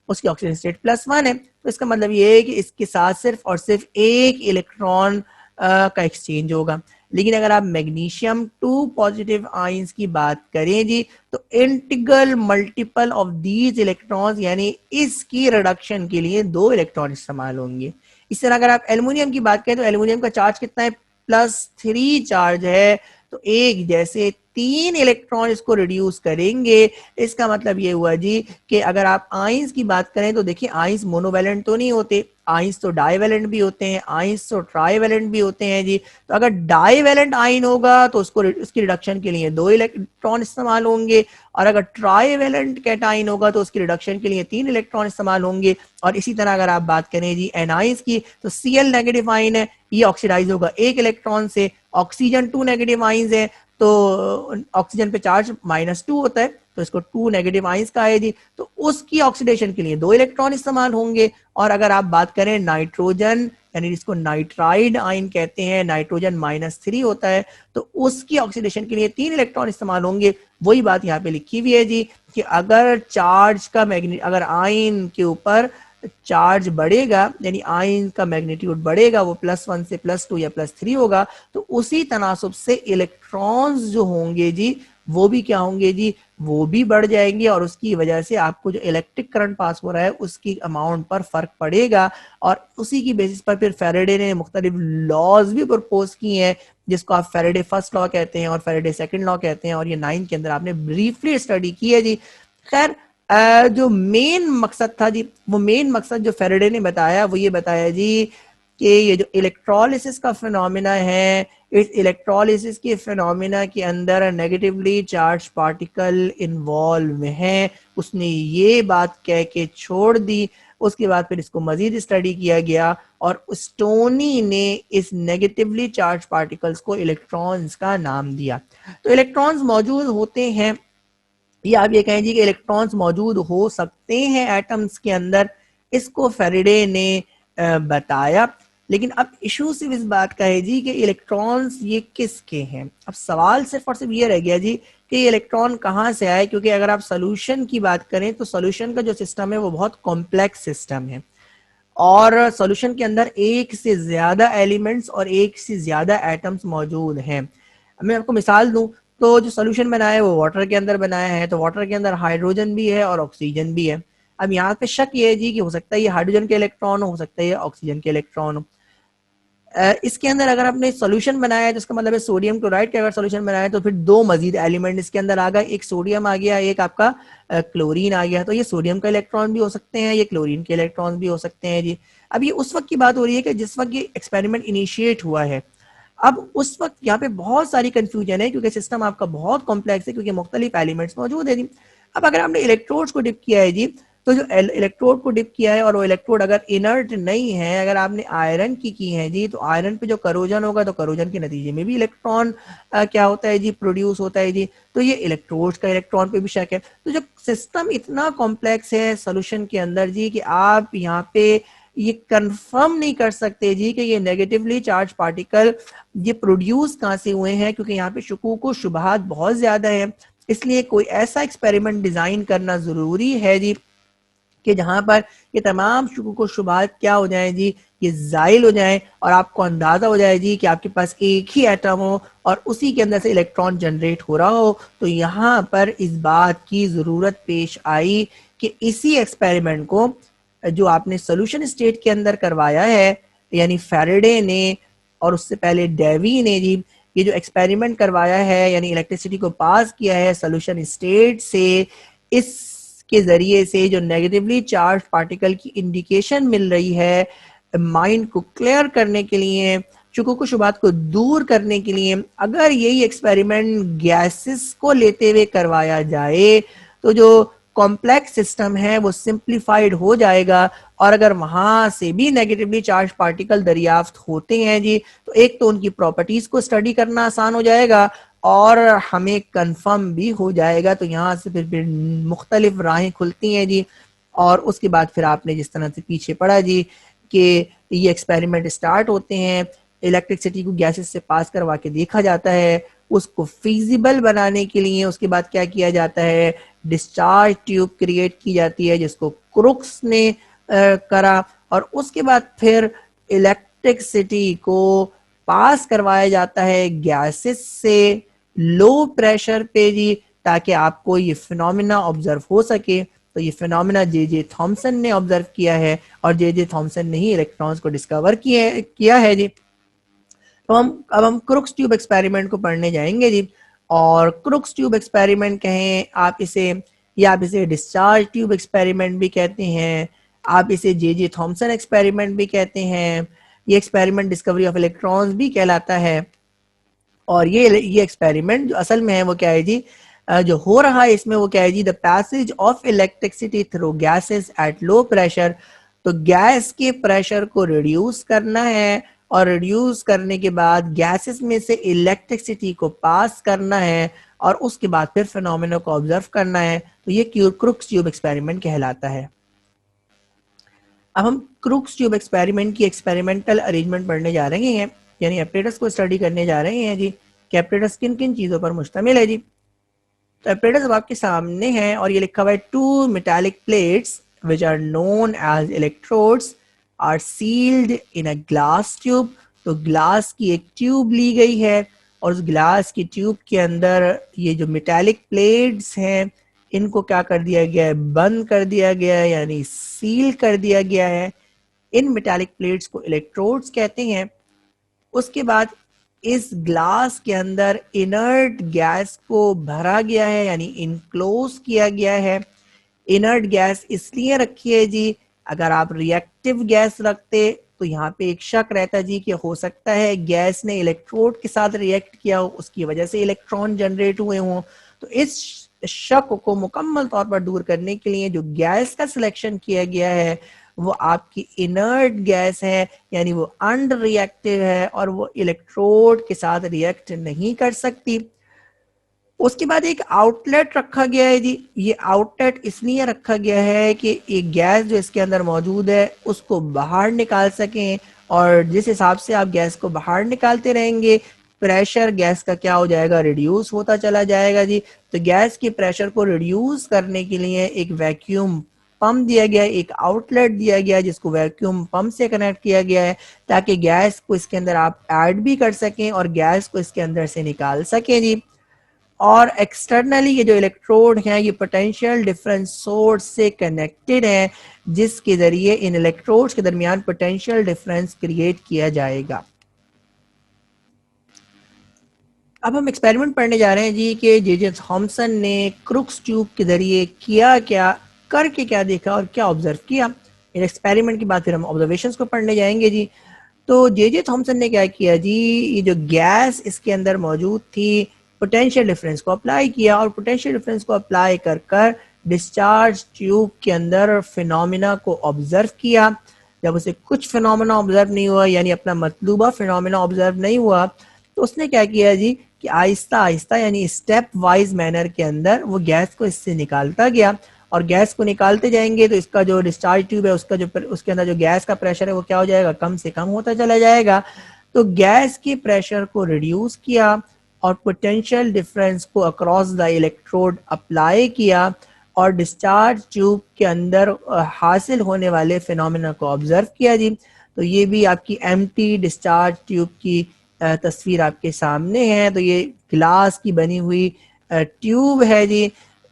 उसकी ऑक्सीजन स्टेट +1 है। तो इसका मतलब ये है कि इसके साथ सिर्फ और सिर्फ एक इलेक्ट्रॉन का एक्सचेंज होगा। लेकिन अगर आप मैग्नीशियम 2 पॉजिटिव आयंस की बात करें जी, तो integral multiple of these electrons, यानी इसकी रिडक्शन के लिए 2 इलेक्ट्रॉन इस्तेमाल होंगे। इस तरह अगर आप एल्युमिनियम की बात करें तो एल्युमिनियम का चार्ज कितना है, +3 चार्ज है, तो एक जैसे 3 इलेक्ट्रॉन इसको रिड्यूस करेंगे। इसका मतलब ये हुआ जी कि अगर आप आइंस की बात करें तो देखिए आइंस मोनोवैलेंट तो नहीं होते, आइंस तो डाईवैलेंट भी होते हैं, आइंस तो ट्राईवैलेंट भी होते हैं जी। तो अगर डाईवैलेंट आइन होगा तो उसकी रिडक्शन के लिए 2 इलेक्ट्रॉन इस्तेमाल होंगे, और अगर ट्राईवैलेंट कैटाइन होगा तो उसकी रिडक्शन के लिए 3 इलेक्ट्रॉन इस्तेमाल होंगे। और इसी तरह अगर आप बात करें जी एनाइंस की, तो Cl नेगेटिव आइन है, ये ऑक्सीडाइज होगा 1 इलेक्ट्रॉन से। ऑक्सीजन 2 नेगेटिव आइंस है, तो ऑक्सीजन पे चार्ज -2 होता है, तो इसको 2 नेगेटिव आइंस का है जी, तो उसकी ऑक्सीडेशन के लिए 2 इलेक्ट्रॉन इस्तेमाल होंगे। और अगर आप बात करें नाइट्रोजन, यानी जिसको नाइट्राइड आयन कहते हैं, नाइट्रोजन -3 होता है, तो उसकी ऑक्सीडेशन के लिए 3 इलेक्ट्रॉन इस्तेमाल होंगे। वही बात यहाँ पे लिखी हुई है जी कि अगर चार्ज का अगर आयन के ऊपर चार्ज बढ़ेगा, यानी आयन का मैग्नीट्यूड बढ़ेगा, वो +1 से +2 या +3 होगा, तो उसी तनासुब से इलेक्ट्रॉन्स जो होंगे जी वो भी क्या होंगे जी, वो भी बढ़ जाएंगे, और उसकी वजह से आपको जो इलेक्ट्रिक करंट पास हो रहा है उसकी अमाउंट पर फर्क पड़ेगा। और उसी की बेसिस पर फिर फेरेडे ने मुख्तलिफ लॉज भी प्रपोज किए हैं, जिसको आप फेरेडे फर्स्ट लॉ कहते हैं और फेरेडे सेकंड लॉ कहते हैं, और ये 9th के अंदर आपने ब्रीफली स्टडी की है जी। खैर जो मेन मकसद था जी, वो मेन मकसद जो फेरेडे ने बताया वो ये बताया जी कि ये जो इलेक्ट्रोलिसिस का फिनोमिना है, इस इलेक्ट्रोलिसिस के फिनोमिना के अंदर नेगेटिवली चार्ज पार्टिकल इन्वॉल्व हैं। उसने ये बात कह के छोड़ दी। उसके बाद फिर इसको मजीद स्टडी किया गया और स्टोनी ने इस नेगेटिवली चार्ज पार्टिकल्स को इलेक्ट्रॉन्स का नाम दिया। तो इलेक्ट्रॉन्स मौजूद होते हैं, या आप ये कहें जी कि इलेक्ट्रॉन्स मौजूद हो सकते हैं एटम्स के अंदर, इसको फेरेडे ने बताया। लेकिन अब इशू सिर्फ इस बात का है जी कि इलेक्ट्रॉन्स ये किसके हैं। अब सवाल सिर्फ और सिर्फ ये रह गया जी कि ये इलेक्ट्रॉन कहाँ से आए, क्योंकि अगर आप सोल्यूशन की बात करें तो सोल्यूशन का जो सिस्टम है वो बहुत कॉम्प्लेक्स सिस्टम है, और सॉल्यूशन के अंदर एक से ज्यादा एलिमेंट्स और एक से ज्यादा एटम्स मौजूद हैं। मैं आपको मिसाल दूं तो जो सॉल्यूशन बनाया है वो वाटर के अंदर बनाया है, तो वाटर के अंदर हाइड्रोजन भी है और ऑक्सीजन भी है। अब यहाँ पे शक ये है जी कि हो सकता है ये हाइड्रोजन के इलेक्ट्रॉन हो सकता है ये ऑक्सीजन के इलेक्ट्रॉन हो। इसके अंदर अगर आपने सॉल्यूशन बनाया है तो इसका मतलब है सोडियम क्लोराइड का अगर सॉल्यूशन बनाया है तो फिर दो मजीद एलिमेंट इसके अंदर आ गए, एक सोडियम आ गया, एक आपका क्लोरीन आ गया। तो ये सोडियम का इलेक्ट्रॉन भी हो सकते हैं, ये क्लोरीन के इलेक्ट्रॉन भी हो सकते हैं जी। अब ये उस वक्त की बात हो रही है कि जिस वक्त ये एक्सपेरिमेंट इनिशिएट हुआ है। अब उस वक्त यहाँ पे बहुत सारी कंफ्यूजन है क्योंकि सिस्टम आपका बहुत कॉम्प्लेक्स है, क्योंकि मुख्तलिफ एलिमेंट्स मौजूद है जी। अब अगर आपने इलेक्ट्रोड्स को डिप किया है जी, तो जो इलेक्ट्रोड को डिप किया है और वो इलेक्ट्रोड अगर इनर्ट नहीं है, अगर आपने आयरन की है जी, तो आयरन पे जो करोजन होगा तो करोजन के नतीजे में भी इलेक्ट्रॉन क्या होता है जी, प्रोड्यूस होता है जी। तो ये इलेक्ट्रोड का इलेक्ट्रॉन पे भी शक है। तो जो सिस्टम इतना कॉम्प्लेक्स है सोल्यूशन के अंदर जी कि आप यहाँ पे ये कंफर्म नहीं कर सकते जी कि ये नेगेटिवली चार्ज पार्टिकल ये प्रोड्यूस कहाँ से हुए हैं, क्योंकि यहाँ पे शुकूक व शुबहात बहुत ज्यादा है। इसलिए कोई ऐसा एक्सपेरिमेंट डिजाइन करना जरूरी है जी कि जहां पर ये तमाम शुकूक व शुबहात क्या हो जाए जी, ये जाइल हो जाए और आपको अंदाजा हो जाए जी कि आपके पास एक ही एटम हो और उसी के अंदर से इलेक्ट्रॉन जनरेट हो रहा हो। तो यहाँ पर इस बात की जरूरत पेश आई कि इसी एक्सपेरिमेंट को जो आपने सोल्यूशन स्टेट के अंदर करवाया है, यानी फेरेडे ने और उससे पहले डेवी ने जी, ये जो एक्सपेरिमेंट करवाया है यानी इलेक्ट्रिसिटी को पास किया है सोल्यूशन स्टेट से, इसके जरिए से जो नेगेटिवली चार्ज पार्टिकल की इंडिकेशन मिल रही है, माइंड को क्लियर करने के लिए, शुकूक शुबात को दूर करने के लिए, अगर यही एक्सपेरिमेंट गैसेस को लेते हुए करवाया जाए तो जो कॉम्प्लेक्स सिस्टम है वो सिंप्लीफाइड हो जाएगा। और अगर वहां से भी नेगेटिवली चार्ज पार्टिकल दरियाफ्त होते हैं जी, तो एक तो उनकी प्रॉपर्टीज को स्टडी करना आसान हो जाएगा और हमें कंफर्म भी हो जाएगा। तो यहाँ से फिर मुख्तलिफ राहें खुलती हैं जी। और उसके बाद फिर आपने जिस तरह से पीछे पड़ा जी कि ये एक्सपेरिमेंट स्टार्ट होते हैं, इलेक्ट्रिसिटी को गैसेस से पास करवा के देखा जाता है, उसको फिजिबल बनाने के लिए उसके बाद क्या किया जाता है, डिस्चार्ज ट्यूब क्रिएट की जाती है जिसको क्रुक्स ने करा, और उसके बाद फिर इलेक्ट्रिसिटी को पास करवाया जाता है गैसेस से लो प्रेशर पे जी, ताकि आपको ये फिनोमिना ऑब्जर्व हो सके। तो ये फिनोमिना जे जे थॉमसन ने ऑब्जर्व किया है और जे जे थॉमसन ने ही इलेक्ट्रॉन्स को डिस्कवर किया है जी। तो हम क्रुक्स ट्यूब एक्सपेरिमेंट को पढ़ने जाएंगे जी। और क्रुक्स ट्यूब एक्सपेरिमेंट कहें आप इसे, या आप इसे डिस्चार्ज ट्यूब एक्सपेरिमेंट भी कहते हैं, आप इसे जे जे थॉमसन एक्सपेरिमेंट भी कहते हैं, ये एक्सपेरिमेंट डिस्कवरी ऑफ इलेक्ट्रॉन्स भी कहलाता है। और ये एक्सपेरिमेंट जो असल में है वो क्या है जी, जो हो रहा है इसमें वो क्या है जी, the passage of electricity through gases at low pressure. तो गैस के प्रेशर को रिड्यूस करना है और रिड्यूस करने के बाद गैसेस में से इलेक्ट्रिसिटी को पास करना है और उसके बाद फिर फिनोमेना को ऑब्जर्व करना है। तो ये क्रुक्स ट्यूब एक्सपेरिमेंट कहलाता है। अब हम क्रुक्स ट्यूब एक्सपेरिमेंट की एक्सपेरिमेंटल अरेंजमेंट पढ़ने जा रहे हैं, यानी एपरेटस को स्टडी करने जा रहे हैं जी कि एपरेटस किन किन चीजों पर मुश्तमिल है जी। तो एपरेटस अब आपके सामने है और ये लिखा हुआ है 2 metallic plates which are known as electrodes are sealed in a glass tube. तो ग्लास की एक ट्यूब ली गई है और उस ग्लास की ट्यूब के अंदर ये जो मेटालिक प्लेट्स हैं इनको क्या कर दिया गया है, बंद कर दिया गया है, यानी सील कर दिया गया है। इन मेटालिक प्लेट्स को इलेक्ट्रोड्स कहते हैं। उसके बाद इस ग्लास के अंदर इनर्ट गैस को भरा गया है, यानी इनक्लोज किया गया है। इनर्ट गैस इसलिए रखी है जी, अगर आप रिएक्टिव गैस रखते तो यहाँ पे एक शक रहता जी कि हो सकता है गैस ने इलेक्ट्रोड के साथ रिएक्ट किया हो, उसकी वजह से इलेक्ट्रॉन जनरेट हुए हों। तो इस शक को मुकम्मल तौर पर दूर करने के लिए जो गैस का सिलेक्शन किया गया है वो आपकी इनर्ट गैस है, यानी वो अनरिएक्टिव है और वो इलेक्ट्रोड के साथ रिएक्ट नहीं कर सकती। उसके बाद एक आउटलेट रखा गया है जी। ये आउटलेट इसलिए रखा गया है कि एक गैस जो इसके अंदर मौजूद है उसको बाहर निकाल सकें, और जिस हिसाब से आप गैस को बाहर निकालते रहेंगे प्रेशर गैस का क्या हो जाएगा, रिड्यूस होता चला जाएगा जी। तो गैस के प्रेशर को रिड्यूस करने के लिए एक वैक्यूम पंप दिया गया है, एक आउटलेट दिया गया है जिसको वैक्यूम पंप से कनेक्ट किया गया है ताकि गैस को इसके अंदर आप ऐड भी कर सकें और गैस को इसके अंदर से निकाल सकें जी। और एक्सटर्नली ये जो इलेक्ट्रोड हैं ये पोटेंशियल डिफरेंस सोर्स से कनेक्टेड हैं जिसके जरिए इन इलेक्ट्रोड्स के दरमियान पोटेंशियल डिफरेंस क्रिएट किया जाएगा। अब हम एक्सपेरिमेंट पढ़ने जा रहे हैं जी कि जे थॉमसन ने क्रुक्स ट्यूब के जरिए किया क्या, करके क्या देखा और क्या ऑब्जर्व किया। इन एक्सपेरिमेंट के बाद फिर हम ऑब्जर्वेशंस को पढ़ने जाएंगे जी। तो जे थॉमसन ने क्या किया जी, ये जो गैस इसके अंदर मौजूद थी पोटेंशियल डिफरेंस को अप्लाई किया और पोटेंशियल डिफरेंस को अप्लाई कर कर डिस्चार्ज ट्यूब के अंदर फिनोमिना को ऑब्जर्व किया। जब उसे कुछ फिनोमिना ऑब्जर्व नहीं हुआ, यानी अपना मतलूबा फिनोमिना ऑब्जर्व नहीं हुआ, तो उसने क्या किया जी कि आहिस्ता आहिस्ता यानी स्टेप वाइज मैनर के अंदर वो गैस को इससे निकालता गया। और गैस को निकालते जाएंगे तो इसका जो डिस्चार्ज ट्यूब है उसका जो उसके अंदर जो गैस का प्रेशर है वो क्या हो जाएगा, कम से कम होता चला जाएगा। तो गैस के प्रेशर को रिड्यूस किया और पोटेंशियल डिफरेंस को अक्रॉस द इलेक्ट्रोड अप्लाई किया और डिस्चार्ज ट्यूब के अंदर हासिल होने वाले फिनोमेना को ऑब्जर्व किया जी। तो ये भी आपकी एम्प्टी डिस्चार्ज ट्यूब की तस्वीर आपके सामने है। तो ये ग्लास की बनी हुई ट्यूब है जी।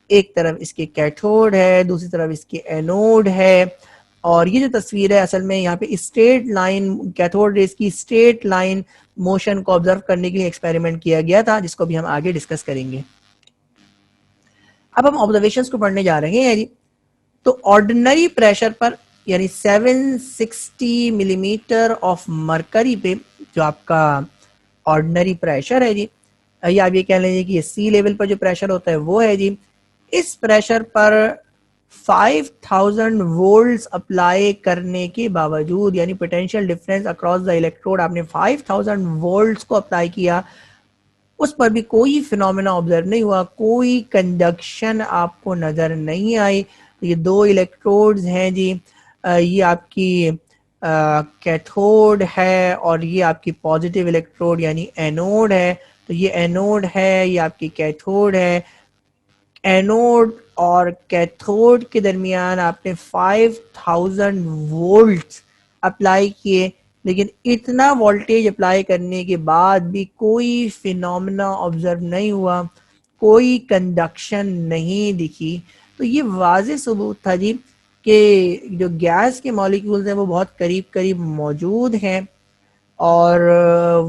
एक तरफ इसके कैथोड है, दूसरी तरफ इसके एनोड है। और ये जो तस्वीर है असल में यहाँ पे स्ट्रेट लाइन कैथोड रेस की स्ट्रेट लाइन मोशन को ऑब्जर्व करने के लिए एक्सपेरिमेंट किया गया था, जिसको भी हम आगे डिस्कस करेंगे। अब हम ऑब्जर्वेशंस को पढ़ने जा रहे हैं जी। तो ऑर्डिनरी प्रेशर पर यानी 760 मिलीमीटर ऑफ मरकरी पे जो आपका ऑर्डिनरी प्रेशर है जी, या आप ये कह लीजिए कि ये सी लेवल पर जो प्रेशर होता है वो है जी। इस प्रेशर पर 5000 वोल्ट्स अप्लाई करने के बावजूद, यानी potential difference across the electrode आपने 5000 वोल्ट्स को अप्लाई किया, उस पर भी कोई फिनोमेना ऑब्जर्व नहीं हुआ, कोई कंडक्शन आपको नजर नहीं आई। तो ये दो इलेक्ट्रोड्स हैं जी, ये आपकी कैथोड है और ये आपकी पॉजिटिव इलेक्ट्रोड यानी एनोड है। तो ये एनोड है, ये आपकी कैथोड है। एनोड और कैथोड के दरमियान आपने 5000 वोल्ट अप्लाई किए, लेकिन इतना वोल्टेज अप्लाई करने के बाद भी कोई फिनोमेना ऑब्जर्व नहीं हुआ, कोई कंडक्शन नहीं दिखी। तो ये वाज़ेह सबूत था जी कि जो गैस के मॉलिक्यूल्स हैं वो बहुत करीब करीब मौजूद हैं और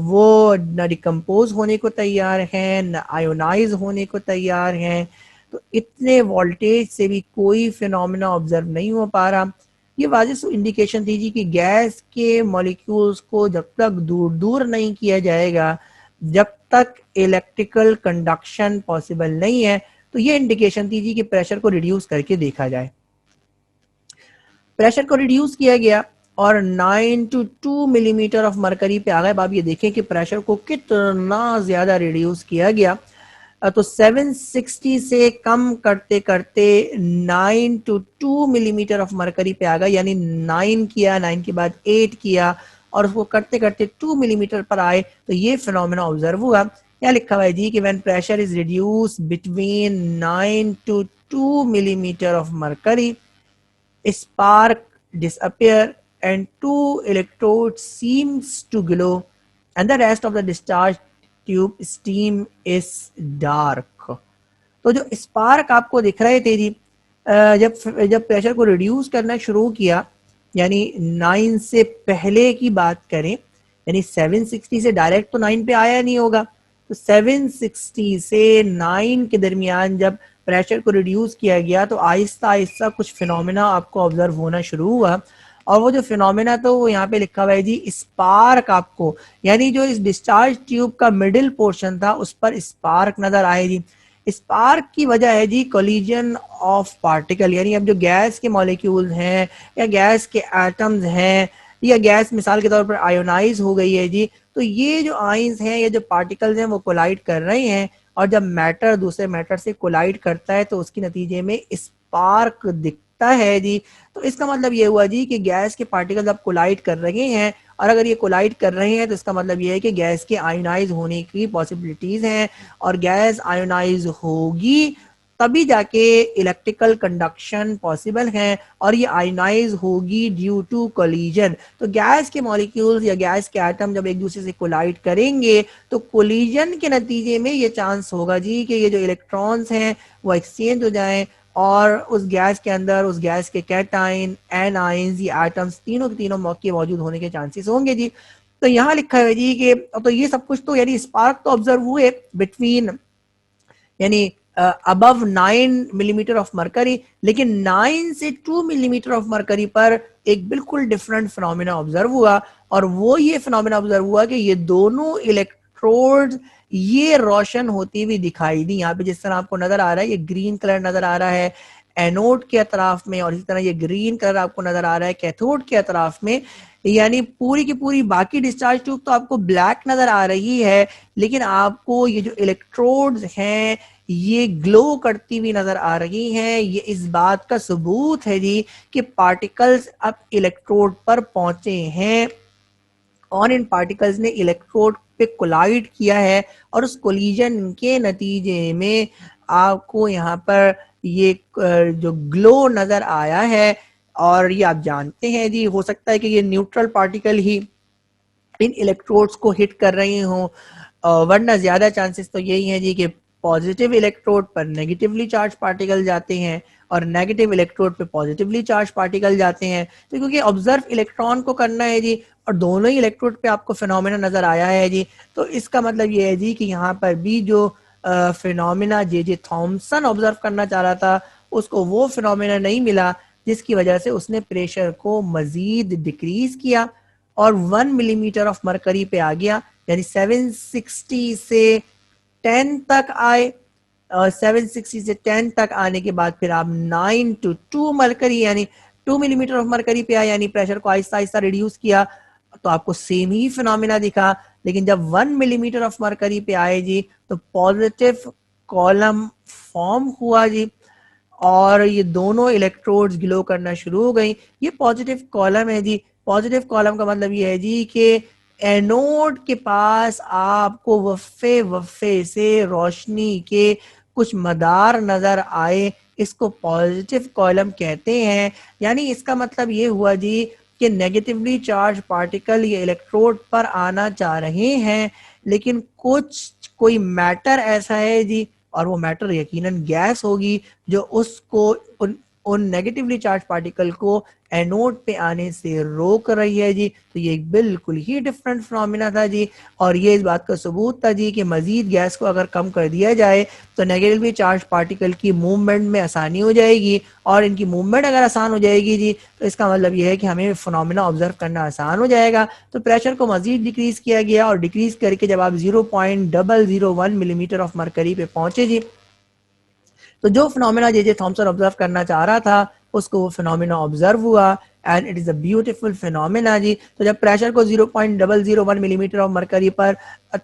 वो न डिकम्पोज होने को तैयार हैं न आयोनाइज होने को तैयार हैं। तो इतने वोल्टेज से भी कोई फिनोमेना ऑब्जर्व नहीं हो पा रहा। ये वाज़ेह इंडिकेशन थी जी कि गैस के मॉलिक्यूल्स को जब तक दूर दूर नहीं किया जाएगा, जब तक इलेक्ट्रिकल कंडक्शन पॉसिबल नहीं है, तो ये इंडिकेशन थी जी कि प्रेशर को रिड्यूस करके देखा जाए। प्रेशर को रिड्यूस किया गया और 9 to 2 मिलीमीटर ऑफ मरकरी पे आ गए। आप ये देखें कि प्रेशर को कितना ज्यादा रिड्यूस किया गया। तो 760 से कम करते करते 9 to 2 मिलीमीटर ऑफ मरकरी पे आ गया, यानी 9 किया, 9 के बाद 8 किया और उसको करते करते 2 मिलीमीटर पर आए। तो ये फिनोमेना ऑब्जर्व हुआ। क्या लिखा हुआ है जी कि when pressure is reduce between 9 to 2 millimetre of mercury, spark disappear and two electrodes seems to glow and the rest of the discharge tube steam is dark. तो जो स्पार्क आपको दिख रहे थे जी, जब जब प्रेशर को रिड्यूस करना शुरू किया, यानी 9 से पहले की बात करें, यानी 760 से डायरेक्ट तो 9 पे आया नहीं होगा, तो 760 से 9 के दरमियान जब प्रेशर को रिड्यूस किया गया तो आहिस्ता आहिस्ता कुछ फिनोमेना आपको ऑब्जर्व होना शुरू हुआ। और वो जो फिनोमेना तो वो यहाँ पे लिखा हुआ है जी स्पार्क आपको, यानी जो इस डिस्चार्ज ट्यूब का मिडिल पोर्शन था उस पर स्पार्क नजर आए जी। स्पार्क की वजह है जी कोलिजन ऑफ पार्टिकल, यानी अब जो गैस के मॉलिक्यूल्स हैं या गैस के एटम्स हैं या गैस मिसाल के तौर पर आयोनाइज हो गई है जी, तो ये जो आइंस हैं या जो पार्टिकल्स हैं वो कोलाइड कर रहे हैं, और जब मैटर दूसरे मैटर से कोलाइड करता है तो उसके नतीजे में स्पार्क दिखता है जी। तो इसका मतलब ये हुआ जी कि गैस के पार्टिकल्स अब कोलाइड कर रहे हैं, और अगर ये कोलाइड कर रहे हैं तो इसका मतलब ये है कि गैस के आयोनाइज होने की पॉसिबिलिटीज हैं, और गैस आयोनाइज होगी तभी जाके इलेक्ट्रिकल कंडक्शन पॉसिबल है, और ये आयोनाइज होगी ड्यू टू कोलिजन। तो गैस के मॉलिक्यूल्स या गैस के एटम जब एक दूसरे से कोलाइड करेंगे तो कोलिजन के नतीजे में ये चांस होगा जी कि ये जो इलेक्ट्रॉन्स हैं वो एक्सचेंज हो जाएं, और उस गैस के अंदर उस गैस के कैटाइन एनाइंस या एटम्स तीनों के तीनों मौके मौजूद होने के चांसेस होंगे जी। तो यहाँ लिखा है जी कि तो ये सब कुछ तो यानी स्पार्क तो ऑब्जर्व हुए बिटवीन यानी अबव 9 मिलीमीटर ऑफ मरकरी, लेकिन 9 से 2 मिलीमीटर ऑफ मरकरी पर एक बिल्कुल डिफरेंट फिनोमेना ऑब्जर्व हुआ, और वो ये फिनोमेना ऑब्जर्व हुआ कि ये दोनों इलेक्ट्रोड्स ये रोशन होती हुई दिखाई दी। यहाँ पे जिस तरह आपको नजर आ रहा है ये ग्रीन कलर नजर आ रहा है एनोड के अतराफ में, और इसी तरह ये ग्रीन कलर आपको नजर आ रहा है कैथोड के अतराफ में, यानी पूरी की पूरी बाकी डिस्चार्ज ट्यूब तो आपको ब्लैक नजर आ रही है, लेकिन आपको ये जो इलेक्ट्रोड्स हैं ये ग्लो करती हुई नजर आ रही हैं। ये इस बात का सबूत है जी कि पार्टिकल्स अब इलेक्ट्रोड पर पहुंचे हैं, और इन पार्टिकल्स ने इलेक्ट्रोड पे कोलाइड किया है, और उस कोलिजन के नतीजे में आपको यहाँ पर ये जो ग्लो नजर आया है। और ये आप जानते हैं जी, हो सकता है कि ये न्यूट्रल पार्टिकल ही इन इलेक्ट्रोड्स को हिट कर रही हों, वरना ज्यादा चांसेस तो यही है जी कि पॉजिटिव इलेक्ट्रोड पर नेगेटिवली चार्ज पार्टिकल जाते हैं और नेगेटिव इलेक्ट्रोड पे पॉजिटिवली चार्ज पार्टिकल जाते हैं। तो क्योंकि ऑब्जर्व इलेक्ट्रॉन को करना है जी, और दोनों ही इलेक्ट्रोड पे आपको फिनोमेना नजर आया है जी, तो इसका मतलब ये है जी कि यहाँ पर भी जो फिनोमेना जे थॉमसन ऑब्जर्व करना चाह रहा था उसको वो फिनोमेना नहीं मिला, जिसकी वजह से उसने प्रेशर को मजीद डिक्रीज किया और 1 मिलीमीटर ऑफ मरकरी पे आ गया, यानी 760 से 10 तक आए, और 760 से 10 तक आने के बाद फिर आप 9 to 2 मरकरी यानी 2 मिलीमीटर ऑफ मरकरी पे आए, यानी प्रेशर को आहिस्ता आहिस्ता रिड्यूस किया तो आपको सेम ही फिनोमेना दिखा। लेकिन जब 1 मिलीमीटर ऑफ मरकरी पे आए जी तो पॉजिटिव कॉलम फॉर्म हुआ जी, और ये दोनों इलेक्ट्रोड्स ग्लो करना शुरू हो गई। ये पॉजिटिव कॉलम है जी। पॉजिटिव कॉलम का मतलब ये है जी कि एनोड के पास आपको वफ़े वफ़े से रोशनी के कुछ मदार नजर आए, इसको पॉजिटिव कॉलम कहते हैं। यानी इसका मतलब ये हुआ जी कि नेगेटिवली चार्ज पार्टिकल ये इलेक्ट्रोड पर आना चाह रहे हैं, लेकिन कोई मैटर ऐसा है जी, और वो मैटर यकीनन गैस होगी जो उसको उन नेगेटिवली चार्ज पार्टिकल को एनोड पे आने से रोक रही है जी। तो ये एक बिल्कुल ही डिफरेंट फिनोमेना था जी, और ये इस बात का सबूत था जी कि मजीद गैस को अगर कम कर दिया जाए तो नेगेटिवली चार्ज पार्टिकल की मूवमेंट में आसानी हो जाएगी, और इनकी मूवमेंट अगर आसान हो जाएगी जी तो इसका मतलब ये है कि हमें फिनोमेना ऑब्जर्व करना आसान हो जाएगा। तो प्रेशर को मजीद डिक्रीज किया गया, और डिक्रीज करके जब आप 0.001 मिलीमीटर ऑफ मरकरी पे पहुंचे जी, तो जो फिनोमेना जे थॉमसन ऑब्जर्व करना चाह रहा था उसको वो फिनोमेना ऑब्जर्व हुआ, and it is a beautiful phenomena जी। तो जब प्रेशर को 0.001 मिलीमीटर ऑफ मरकरी पर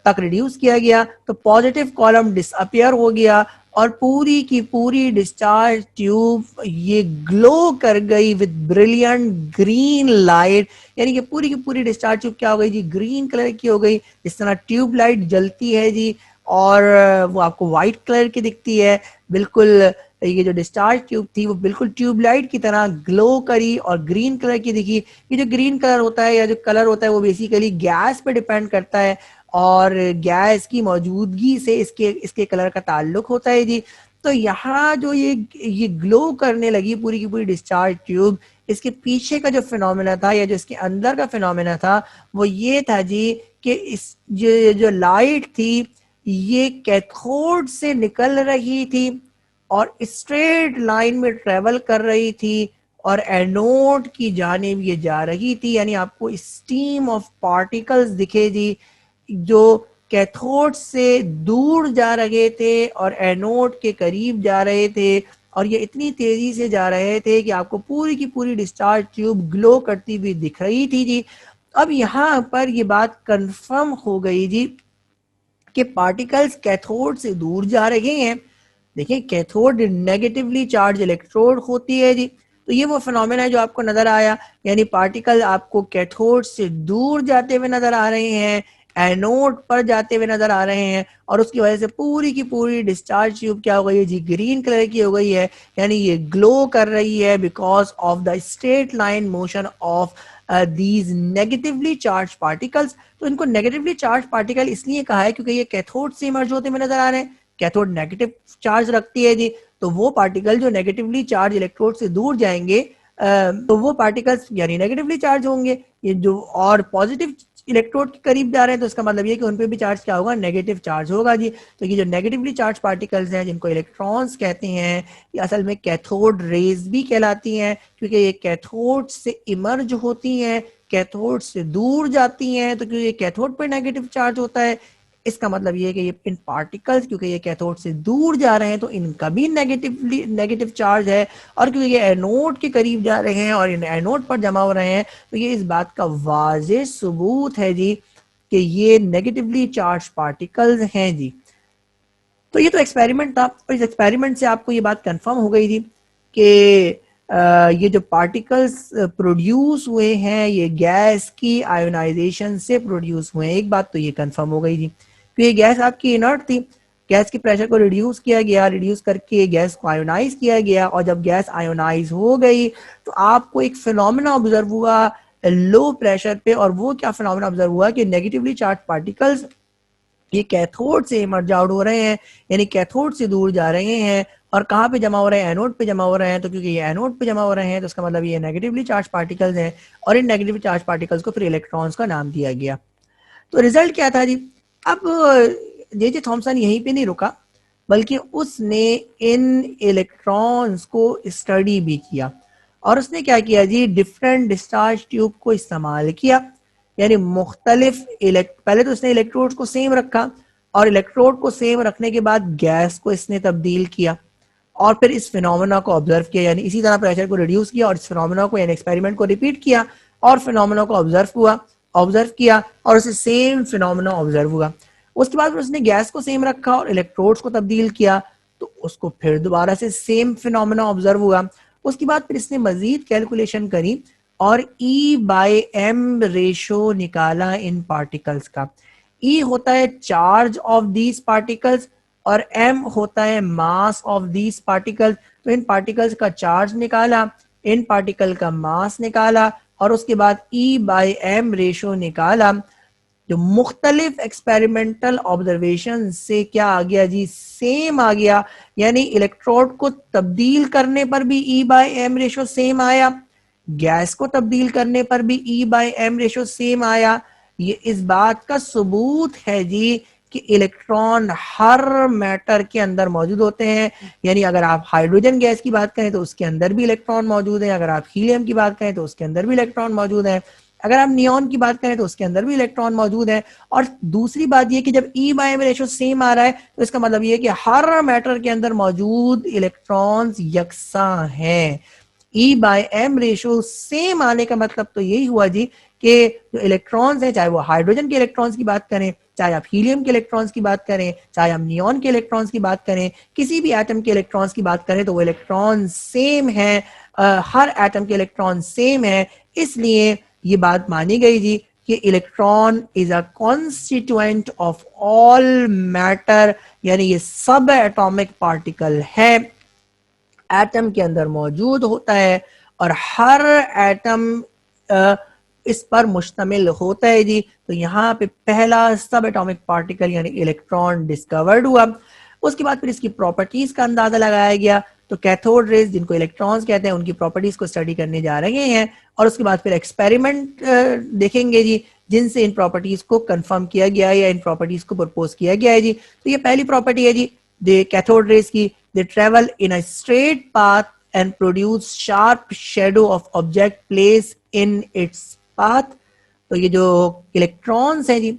तक रिड्यूस किया गया तो पॉजिटिव कॉलम डिसअपियर हो गया, और पूरी की पूरी डिस्चार्ज ट्यूब ये ग्लो कर गई विद ब्रिलियंट ग्रीन लाइट, यानी कि पूरी की पूरी डिस्चार्ज ट्यूब क्या हो गई जी, ग्रीन कलर की हो गई, जिस तरह ट्यूब लाइट जलती है जी और वो आपको व्हाइट कलर की दिखती है, बिल्कुल ये जो डिस्चार्ज ट्यूब थी वो बिल्कुल ट्यूबलाइट की तरह ग्लो करी और ग्रीन कलर की दिखी। ये जो ग्रीन कलर होता है या जो कलर होता है वो बेसिकली गैस पे डिपेंड करता है और गैस की मौजूदगी से इसके इसके कलर का ताल्लुक होता है जी। तो यहाँ जो ये ग्लो करने लगी पूरी की पूरी डिस्चार्ज ट्यूब, इसके पीछे का जो फिनोमेना था या जो इसके अंदर का फिनोमेना था वो ये था जी कि इस जो लाइट थी ये कैथोड से निकल रही थी और स्ट्रेट लाइन में ट्रेवल कर रही थी और एनोड की जानिब ये जा रही थी। यानी आपको स्टीम ऑफ पार्टिकल्स दिखे जी जो कैथोड से दूर जा रहे थे और एनोड के करीब जा रहे थे और ये इतनी तेजी से जा रहे थे कि आपको पूरी की पूरी डिस्चार्ज ट्यूब ग्लो करती हुई दिख रही थी जी। अब यहाँ पर ये बात कंफर्म हो गई जी कि पार्टिकल्स कैथोड से दूर जा रहे हैं। देखिए कैथोड नेगेटिवली चार्ज इलेक्ट्रोड होती है जी, तो ये वो फिनोमेना है जो आपको नजर आया, यानी पार्टिकल आपको कैथोड से दूर जाते हुए नजर आ रहे हैं, एनोड पर जाते हुए नजर आ रहे हैं और उसकी वजह से पूरी की पूरी डिस्चार्ज ट्यूब क्या हो गई है जी, ग्रीन कलर की हो गई है। यानी ये ग्लो कर रही है because of the straight line motion of these negatively charge particles. तो इनको नेगेटिवली चार्ज पार्टिकल इसलिए कहा है क्योंकि ये कैथोड से इमर्ज होते हुए नजर आ रहे हैं। कैथोड नेगेटिव चार्ज रखती है जी, तो वो पार्टिकल जो नेगेटिवली चार्ज इलेक्ट्रोड से दूर जाएंगे तो वो पार्टिकल्स यानी नेगेटिवली चार्ज होंगे। ये जो और पॉजिटिव इलेक्ट्रोड के करीब जा रहे हैं तो इसका मतलब ये कि उन पे भी चार्ज क्या होगा, नेगेटिव चार्ज होगा जी। तो ये जो नेगेटिवली चार्ज पार्टिकल्स हैं जिनको इलेक्ट्रॉन्स कहते हैं ये असल में कैथोड रेज भी कहलाती हैं क्योंकि ये कैथोड से इमर्ज होती हैं, कैथोड से दूर जाती हैं। तो क्योंकि ये कैथोड पर नेगेटिव चार्ज होता है इसका मतलब ये है कि ये इन पार्टिकल्स क्योंकि ये कैथोड से दूर जा रहे हैं तो इनका भी नेगेटिव चार्ज है और क्योंकि ये एनोड के करीब जा रहे हैं और इन एनोड पर जमा हो रहे हैं तो ये इस बात का वाज़ेह सबूत है जी कि ये नेगेटिवली चार्ज पार्टिकल्स हैं जी। तो ये तो एक्सपेरिमेंट था और इस एक्सपेरिमेंट से आपको ये बात कंफर्म हो गई थी कि ये जो पार्टिकल्स प्रोड्यूस हुए हैं ये गैस की आयोनाइजेशन से प्रोड्यूस हुए हैं। एक बात तो ये कंफर्म हो गई थी कि ये गैस आपकी इनर्ट थी, गैस के प्रेशर को रिड्यूस किया गया, रिड्यूस करके गैस को आयोनाइज किया गया और जब गैस आयोनाइज हो गई तो आपको एक फिनोमेना ऑब्जर्व हुआ लो प्रेशर पे। और वो क्या फिनोमेना ऑब्जर्व हुआ कि नेगेटिवली चार्ज पार्टिकल्स ये कैथोड से इमर्ज आउट हो रहे हैं, यानी कैथोड से दूर जा रहे हैं और कहाँ पे जमा हो रहे हैं, एनोड पे जमा हो रहे हैं। तो क्योंकि ये एनोड पे जमा हो रहे हैं तो इसका मतलब ये नेगेटिवली चार्ज पार्टिकल्स हैं और इन नेगेटिवली चार्ज पार्टिकल्स को फिर इलेक्ट्रॉन्स का नाम दिया गया। तो रिजल्ट क्या था जी, अब जे थॉमसन यहीं पे नहीं रुका बल्कि उसने इन इलेक्ट्रॉन्स को स्टडी भी किया और उसने क्या किया जी, डिफरेंट डिस्चार्ज ट्यूब को इस्तेमाल किया। यानी मुख्तलिफ पहले तो उसने इलेक्ट्रोड को सेम रखा और इलेक्ट्रोड को सेम रखने के बाद गैस को इसने तब्दील किया और फिर इस फिनोमेना को ऑब्जर्व किया, यानी इसी तरह प्रेशर को रिड्यूस किया और इस फिनोमेना को यानी एक्सपेरिमेंट को रिपीट किया और फिनोमेना को ऑब्जर्व किया और उसे सेम फिनोमेना ऑब्जर्व हुआ। उसके बाद उसने गैस को सेम रखा और इलेक्ट्रोड्स को तब्दील किया तो उसको फिर दोबारा से सेम फिनोमेना ऑब्जर्व हुआ। उसके बाद फिर इसने मजीद कैलकुलेशन करी और E बाय एम रेशो निकाला इन पार्टिकल्स का। E होता है चार्ज ऑफ दीज पार्टिकल्स और M होता है मास ऑफ दीज पार्टिकल्स। तो इन पार्टिकल्स का चार्ज निकाला, इन पार्टिकल का मास निकाला और उसके बाद E बाय एम रेशो निकाला। जो मुख्तलिफ एक्सपेरिमेंटल ऑब्जर्वेशन से क्या आ गया जी, सेम आ गया। यानी इलेक्ट्रोड को तब्दील करने पर भी E by M ratio same आया, गैस को तब्दील करने पर भी E by M ratio same आया। ये इस बात का सबूत है जी कि इलेक्ट्रॉन हर मैटर के अंदर मौजूद होते हैं। यानी अगर आप हाइड्रोजन गैस की बात करें तो उसके अंदर भी इलेक्ट्रॉन मौजूद है, अगर आप हीलियम की बात करें तो उसके अंदर भी इलेक्ट्रॉन मौजूद है, अगर आप नियॉन की बात करें तो उसके अंदर भी इलेक्ट्रॉन मौजूद है। और दूसरी बात ये कि जब E by M ratio same आ रहा है तो इसका मतलब ये कि हर मैटर के अंदर मौजूद इलेक्ट्रॉन्स यकसा हैं। E by M ratio same आने का मतलब तो यही हुआ जी कि जो इलेक्ट्रॉन्स हैं, चाहे वो हाइड्रोजन के इलेक्ट्रॉन्स की बात करें, चाहे आप हीलियम के इलेक्ट्रॉन्स की बात करें, चाहे आप नियॉन के इलेक्ट्रॉन्स की बात करें, किसी भी एटम के इलेक्ट्रॉन्स की बात करें तो वो इलेक्ट्रॉन सेम है, हर एटम के इलेक्ट्रॉन सेम है। इसलिए ये बात मानी गई जी कि electron is a constituent of all matter, यानी ये सब एटॉमिक पार्टिकल है। एटम के अंदर मौजूद होता है और हर एटम इस पर मुश्तमिल होता है जी। तो यहाँ पे पहला सब एटॉमिक पार्टिकल यानी इलेक्ट्रॉन डिस्कवर्ड हुआ। उसके बाद फिर इसकी प्रॉपर्टीज का अंदाजा लगाया गया। तो कैथोड रेज जिनको इलेक्ट्रॉन्स कहते हैं उनकी प्रॉपर्टीज को स्टडी करने जा रहे हैं और उसके बाद फिर एक्सपेरिमेंट देखेंगे जी जिनसे इन प्रॉपर्टीज को कंफर्म किया गया है या इन प्रॉपर्टीज को प्रपोज किया गया है जी। तो ये पहली प्रॉपर्टी है जी द कैथोड रेज की, they travel in a straight path and produce sharp shadow of object place in its path. तो ये जो इलेक्ट्रॉन्स हैं जी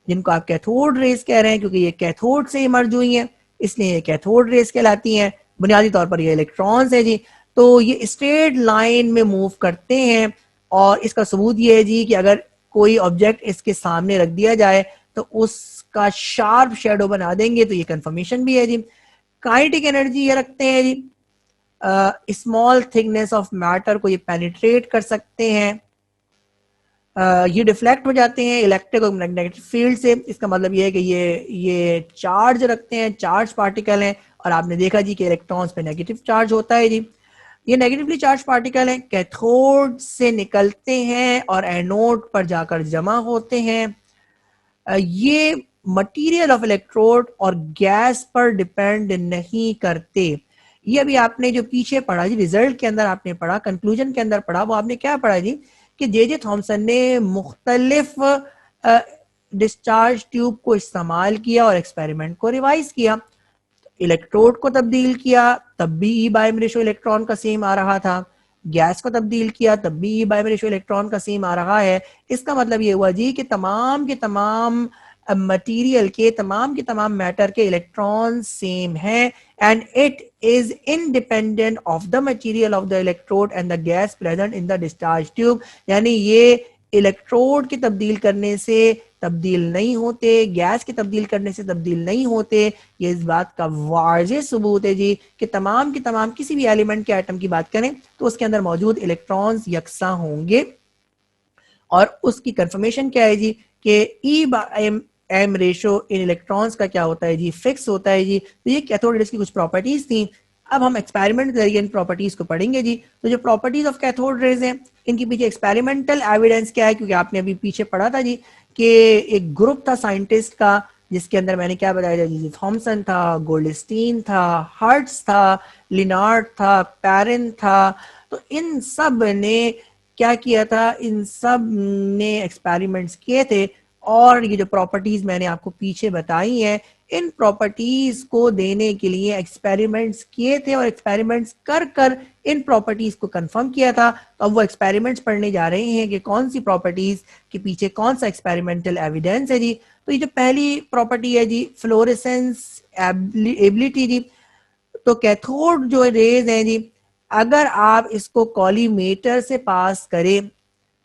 जिनको आप कैथोड रेज कह रहे हैं क्योंकि ये कैथोड से इमर्ज हुई हैं इसलिए ये कैथोड रेज कहलाती हैं। बुनियादी तौर पर ये इलेक्ट्रॉन्स है जी। तो ये स्ट्रेट लाइन में मूव करते हैं और इसका सबूत ये है जी कि अगर कोई ऑब्जेक्ट इसके सामने रख दिया जाए तो उसका शार्प शेडो बना देंगे। तो ये कंफर्मेशन भी है जी। काइनेटिक एनर्जी ये रखते हैं जी, स्मॉल थिकनेस ऑफ मैटर को ये पेनिट्रेट कर सकते हैं, ये डिफ्लेक्ट हो जाते हैं इलेक्ट्रिक और मैग्नेटिक फील्ड से। इसका मतलब ये है कि ये चार्ज रखते हैं, चार्ज पार्टिकल हैं और आपने देखा जी कि इलेक्ट्रॉन्स पे नेगेटिव चार्ज होता है जी। ये नेगेटिवली चार्ज पार्टिकल हैं, कैथोड से निकलते हैं और एनोड पर जाकर जमा होते हैं। ये मटेरियल ऑफ इलेक्ट्रोड और गैस पर डिपेंड नहीं करते। ये अभी आपने जो पीछे पढ़ा जी रिजल्ट के अंदर आपने पढ़ा, कंक्लूजन के अंदर पढ़ा, वो आपने क्या पढ़ा जी कि जे थॉमसन ने मुख्तलिफ डिस्चार्ज ट्यूब को इस्तेमाल किया और एक्सपेरिमेंट को रिवाइज किया। इलेक्ट्रोड को तब्दील किया तब भी ई बाइम रेशो इलेक्ट्रॉन का सेम आ रहा था, गैस को तब्दील किया तब भी ई बाइम रेशो इलेक्ट्रॉन का सेम आ रहा है। इसका मतलब ये हुआ जी कि तमाम के तमाम मटेरियल के तमाम मैटर के इलेक्ट्रॉन सेम हैं and it is independent of the material of the electrode and the gas present in the discharge tube. यानी ये इलेक्ट्रोड की तब्दील करने से तब्दील नहीं होते, गैस की तब्दील करने से तब्दील नहीं होते। ये इस बात का वाज़ेह सबूत है जी कि तमाम के तमाम किसी भी एलिमेंट के एटम की बात करें तो उसके अंदर मौजूद इलेक्ट्रॉन्स यकसा होंगे। और उसकी कंफर्मेशन क्या है जी कि ई एम रेशो इन इलेक्ट्रॉन्स का क्या होता है जी, फिक्स होता है जी। तो ये कैथोड रेज की कुछ प्रॉपर्टीज थी। अब हम एक्सपेरिमेंट के जरिए इन प्रॉपर्टीज को पढ़ेंगे जी। तो जो प्रॉपर्टीज ऑफ कैथोड रेज हैं इनके पीछे एक्सपेरिमेंटल एविडेंस क्या है, क्योंकि आपने अभी पीछे पढ़ा था जी कि एक ग्रुप था साइंटिस्ट का जिसके अंदर मैंने क्या बताया था जी, थॉमसन था, गोल्डस्टीन था, हर्ट्ज था, लिनार्ड था, पैरिन था। तो इन सब ने क्या किया था, इन सब ने एक्सपेरिमेंट्स किए थे और ये जो प्रॉपर्टीज मैंने आपको पीछे बताई हैं इन प्रॉपर्टीज को देने के लिए एक्सपेरिमेंट्स किए थे और एक्सपेरिमेंट्स कर कर इन प्रॉपर्टीज को कंफर्म किया था। तो अब वो एक्सपेरिमेंट्स पढ़ने जा रहे हैं कि कौन सी प्रॉपर्टीज के पीछे कौन सा एक्सपेरिमेंटल एविडेंस है जी। तो ये जो पहली प्रॉपर्टी है जी फ्लोरेसेंस एबिलिटी जी। तो कैथोड जो रेज हैं जी अगर आप इसको कॉलीमेटर से पास करें,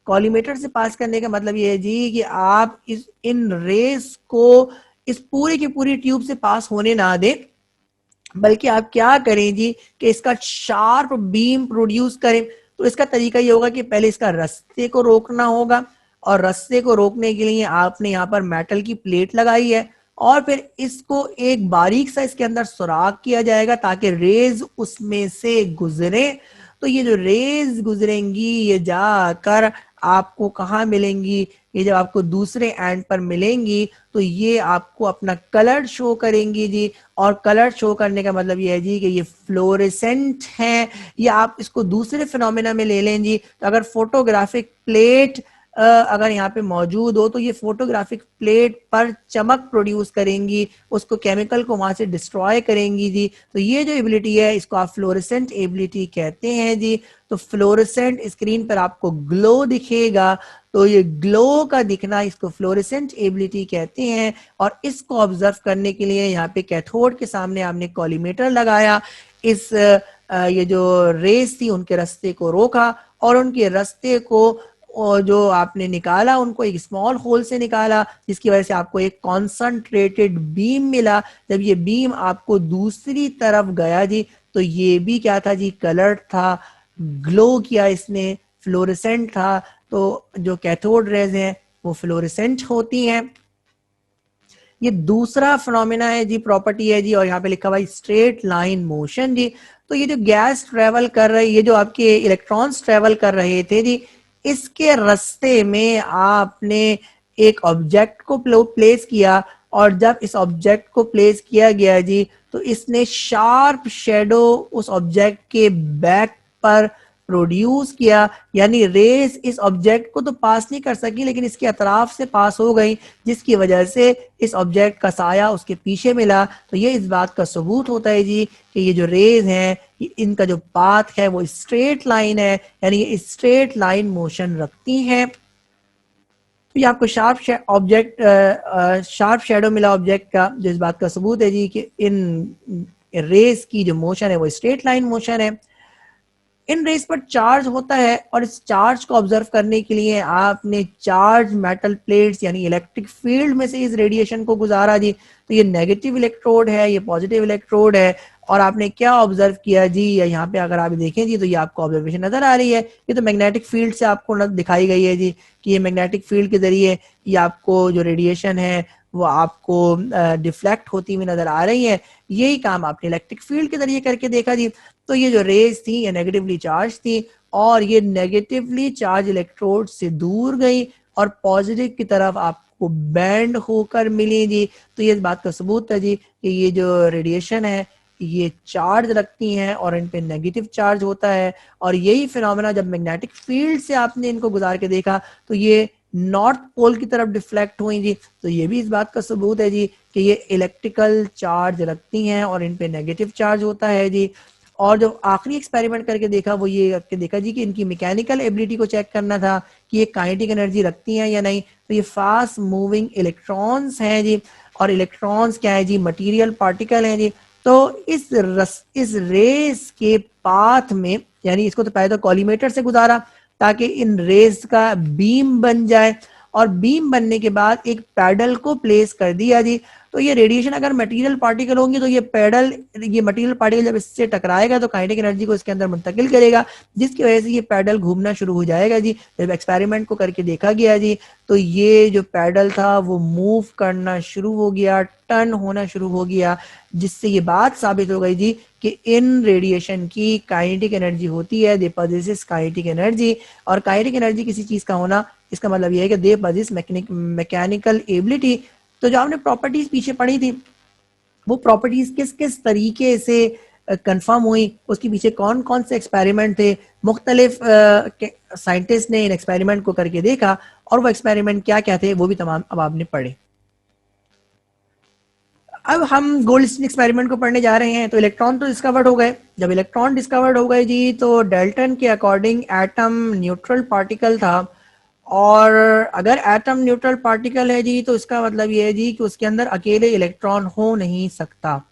कॉलीमेटर से पास करने का मतलब ये है जी कि आप इन रेस को इस पूरी की पूरी ट्यूब से पास होने ना दें, बल्कि आप क्या करें जी कि इसका शार्प बीम प्रोड्यूस करें। तो इसका तरीका ये होगा कि पहले इसका रास्ते को रोकना होगा और रास्ते को रोकने के लिए आपने यहाँ पर मेटल की प्लेट लगाई है और फिर इसको एक बारीक सा इसके अंदर सुराख किया जाएगा ताकि रेज उसमें से गुजरे। तो ये जो रेज गुजरेंगी ये जाकर आपको कहाँ मिलेंगी, ये जब आपको दूसरे एंड पर मिलेंगी तो ये आपको अपना कलर शो करेंगी जी। और कलर शो करने का मतलब ये है जी कि ये फ्लोरेसेंट हैं। या आप इसको दूसरे फिनोमेना में ले लें जी, तो अगर फोटोग्राफिक प्लेट अगर यहाँ पे मौजूद हो तो ये फोटोग्राफिक प्लेट पर चमक प्रोड्यूस करेंगी, उसको केमिकल को वहां से डिस्ट्रॉय करेंगी जी। तो ये जो एबिलिटी है इसको आप फ्लोरेसेंट एबिलिटी कहते हैं जी। तो फ्लोरेसेंट स्क्रीन पर आपको ग्लो दिखेगा, तो ये ग्लो का दिखना इसको फ्लोरेसेंट एबिलिटी कहते हैं। और इसको ऑब्जर्व करने के लिए यहाँ पे कैथोड के सामने आपने कॉलीमेटर लगाया, इस ये जो रेस थी उनके रास्ते को रोका और उनके रास्ते को और जो आपने निकाला उनको एक स्मॉल होल से निकाला जिसकी वजह से आपको एक कॉन्संट्रेटेड बीम मिला। जब ये बीम आपको दूसरी तरफ गया जी तो ये भी क्या था जी, कलर था, ग्लो किया इसने, फ्लोरेसेंट था। तो जो कैथोड रेज हैं वो फ्लोरेसेंट होती हैं। ये दूसरा फिनोमेना है जी, प्रॉपर्टी है जी, और यहाँ पे लिखा हुआ है स्ट्रेट लाइन मोशन जी। तो ये जो गैस ट्रेवल कर रही, ये जो आपके इलेक्ट्रॉन्स ट्रेवल कर रहे थे जी, इसके रास्ते में आपने एक ऑब्जेक्ट को प्लेस किया, और जब इस ऑब्जेक्ट को प्लेस किया गया जी, तो इसने शार्प शेडो उस ऑब्जेक्ट के बैक पर प्रोड्यूस किया, यानी रेस इस ऑब्जेक्ट को तो पास नहीं कर सकी, लेकिन इसके अतराफ से पास हो गई, जिसकी वजह से इस ऑब्जेक्ट का साया उसके पीछे मिला। तो ये इस बात का सबूत होता है जी कि ये जो रेज हैं, इनका जो पाथ है वो स्ट्रेट लाइन है, यानी ये स्ट्रेट लाइन मोशन रखती हैं। तो ये आपको शार्प शेडो मिला ऑब्जेक्ट का, जो इस बात का सबूत है जी कि इन रेस की जो मोशन है वो स्ट्रेट लाइन मोशन है। इन रेस पर चार्ज होता है, और इस चार्ज को ऑब्जर्व करने के लिए आपने चार्ज मेटल प्लेट्स यानी इलेक्ट्रिक फील्ड में से इस रेडिएशन को गुजारा जी। तो ये नेगेटिव इलेक्ट्रोड है, ये पॉजिटिव इलेक्ट्रोड है, और आपने क्या ऑब्जर्व किया जी, यहाँ पे अगर आप देखें जी तो ये आपको ऑब्जर्वेशन नजर आ रही है। ये तो मैग्नेटिक फील्ड से आपको दिखाई गई है जी, कि ये मैग्नेटिक फील्ड के जरिए ये आपको जो रेडिएशन है वो आपको डिफ्लेक्ट होती हुई नजर आ रही है। यही काम आपने इलेक्ट्रिक फील्ड के जरिए करके देखा जी। तो ये जो रेज थी ये नेगेटिवली चार्ज थी, और ये नेगेटिवली चार्ज इलेक्ट्रोड से दूर गई और पॉजिटिव की तरफ आपको बैंड होकर मिली जी। तो ये इस बात का सबूत है जी कि ये जो रेडिएशन है ये चार्ज रखती हैं और इन पे नेगेटिव चार्ज होता है। और यही फिनोमेना जब मैग्नेटिक फील्ड से आपने इनको गुजार के देखा तो ये नॉर्थ पोल की तरफ डिफ्लेक्ट हुई जी। तो ये भी इस बात का सबूत है जी कि ये इलेक्ट्रिकल चार्ज रखती हैं और इन पे नेगेटिव चार्ज होता है जी। और जो आखिरी एक्सपेरिमेंट करके देखा वो ये करके देखा जी कि इनकी मैकेनिकल एबिलिटी को चेक करना था कि ये काइनेटिक एनर्जी रखती हैं या नहीं। तो ये फास्ट मूविंग इलेक्ट्रॉन्स हैं जी, और इलेक्ट्रॉन्स क्या है जी, मटेरियल पार्टिकल हैं जी। तो इस रेस के पाथ में, यानी इसको तो पहले तो कॉलीमेटर से गुजारा ताकि इन रेस का बीम बन जाए, और बीम बनने के बाद एक पैडल को प्लेस कर दिया जी। तो ये रेडिएशन अगर मटेरियल पार्टिकल होंगे तो ये मटेरियल पार्टिकल जब इससे टकराएगा तो काइनेटिक एनर्जी को इसके अंदर मुंतकिल करेगा, जिसकी वजह से ये पैडल घूमना शुरू हो जाएगा जी। जब एक्सपेरिमेंट को करके देखा गया जी तो ये जो पैडल था वो मूव करना शुरू हो गया, टर्न होना शुरू हो गया, जिससे ये बात साबित हो गई जी कि इन रेडिएशन की काइनेटिक एनर्जी होती है, दे पॉजेसेस काइनेटिक एनर्जी। और काइनेटिक एनर्जी किसी चीज का होना, इसका मतलब ये है कि दे पॉजेस मैकेनिकल एबिलिटी। तो जो आपने प्रॉपर्टीज पीछे पढ़ी थी वो प्रॉपर्टीज किस किस तरीके से कंफर्म हुई, उसके पीछे कौन कौन से एक्सपेरिमेंट थे, मुख्तलिफ साइंटिस्ट ने इन एक्सपेरिमेंट को करके देखा, और वो एक्सपेरिमेंट क्या क्या थे वो भी तमाम अब आपने पढ़े। अब हम गोल्डस्टीन एक्सपेरिमेंट को पढ़ने जा रहे हैं। तो इलेक्ट्रॉन तो डिस्कवर्ड हो गए। जब इलेक्ट्रॉन डिस्कवर्ड हो गए जी तो डाल्टन के अकॉर्डिंग एटम न्यूट्रल पार्टिकल था, और अगर एटम न्यूट्रल पार्टिकल है जी तो इसका मतलब ये है जी कि उसके अंदर अकेले इलेक्ट्रॉन हो नहीं सकता।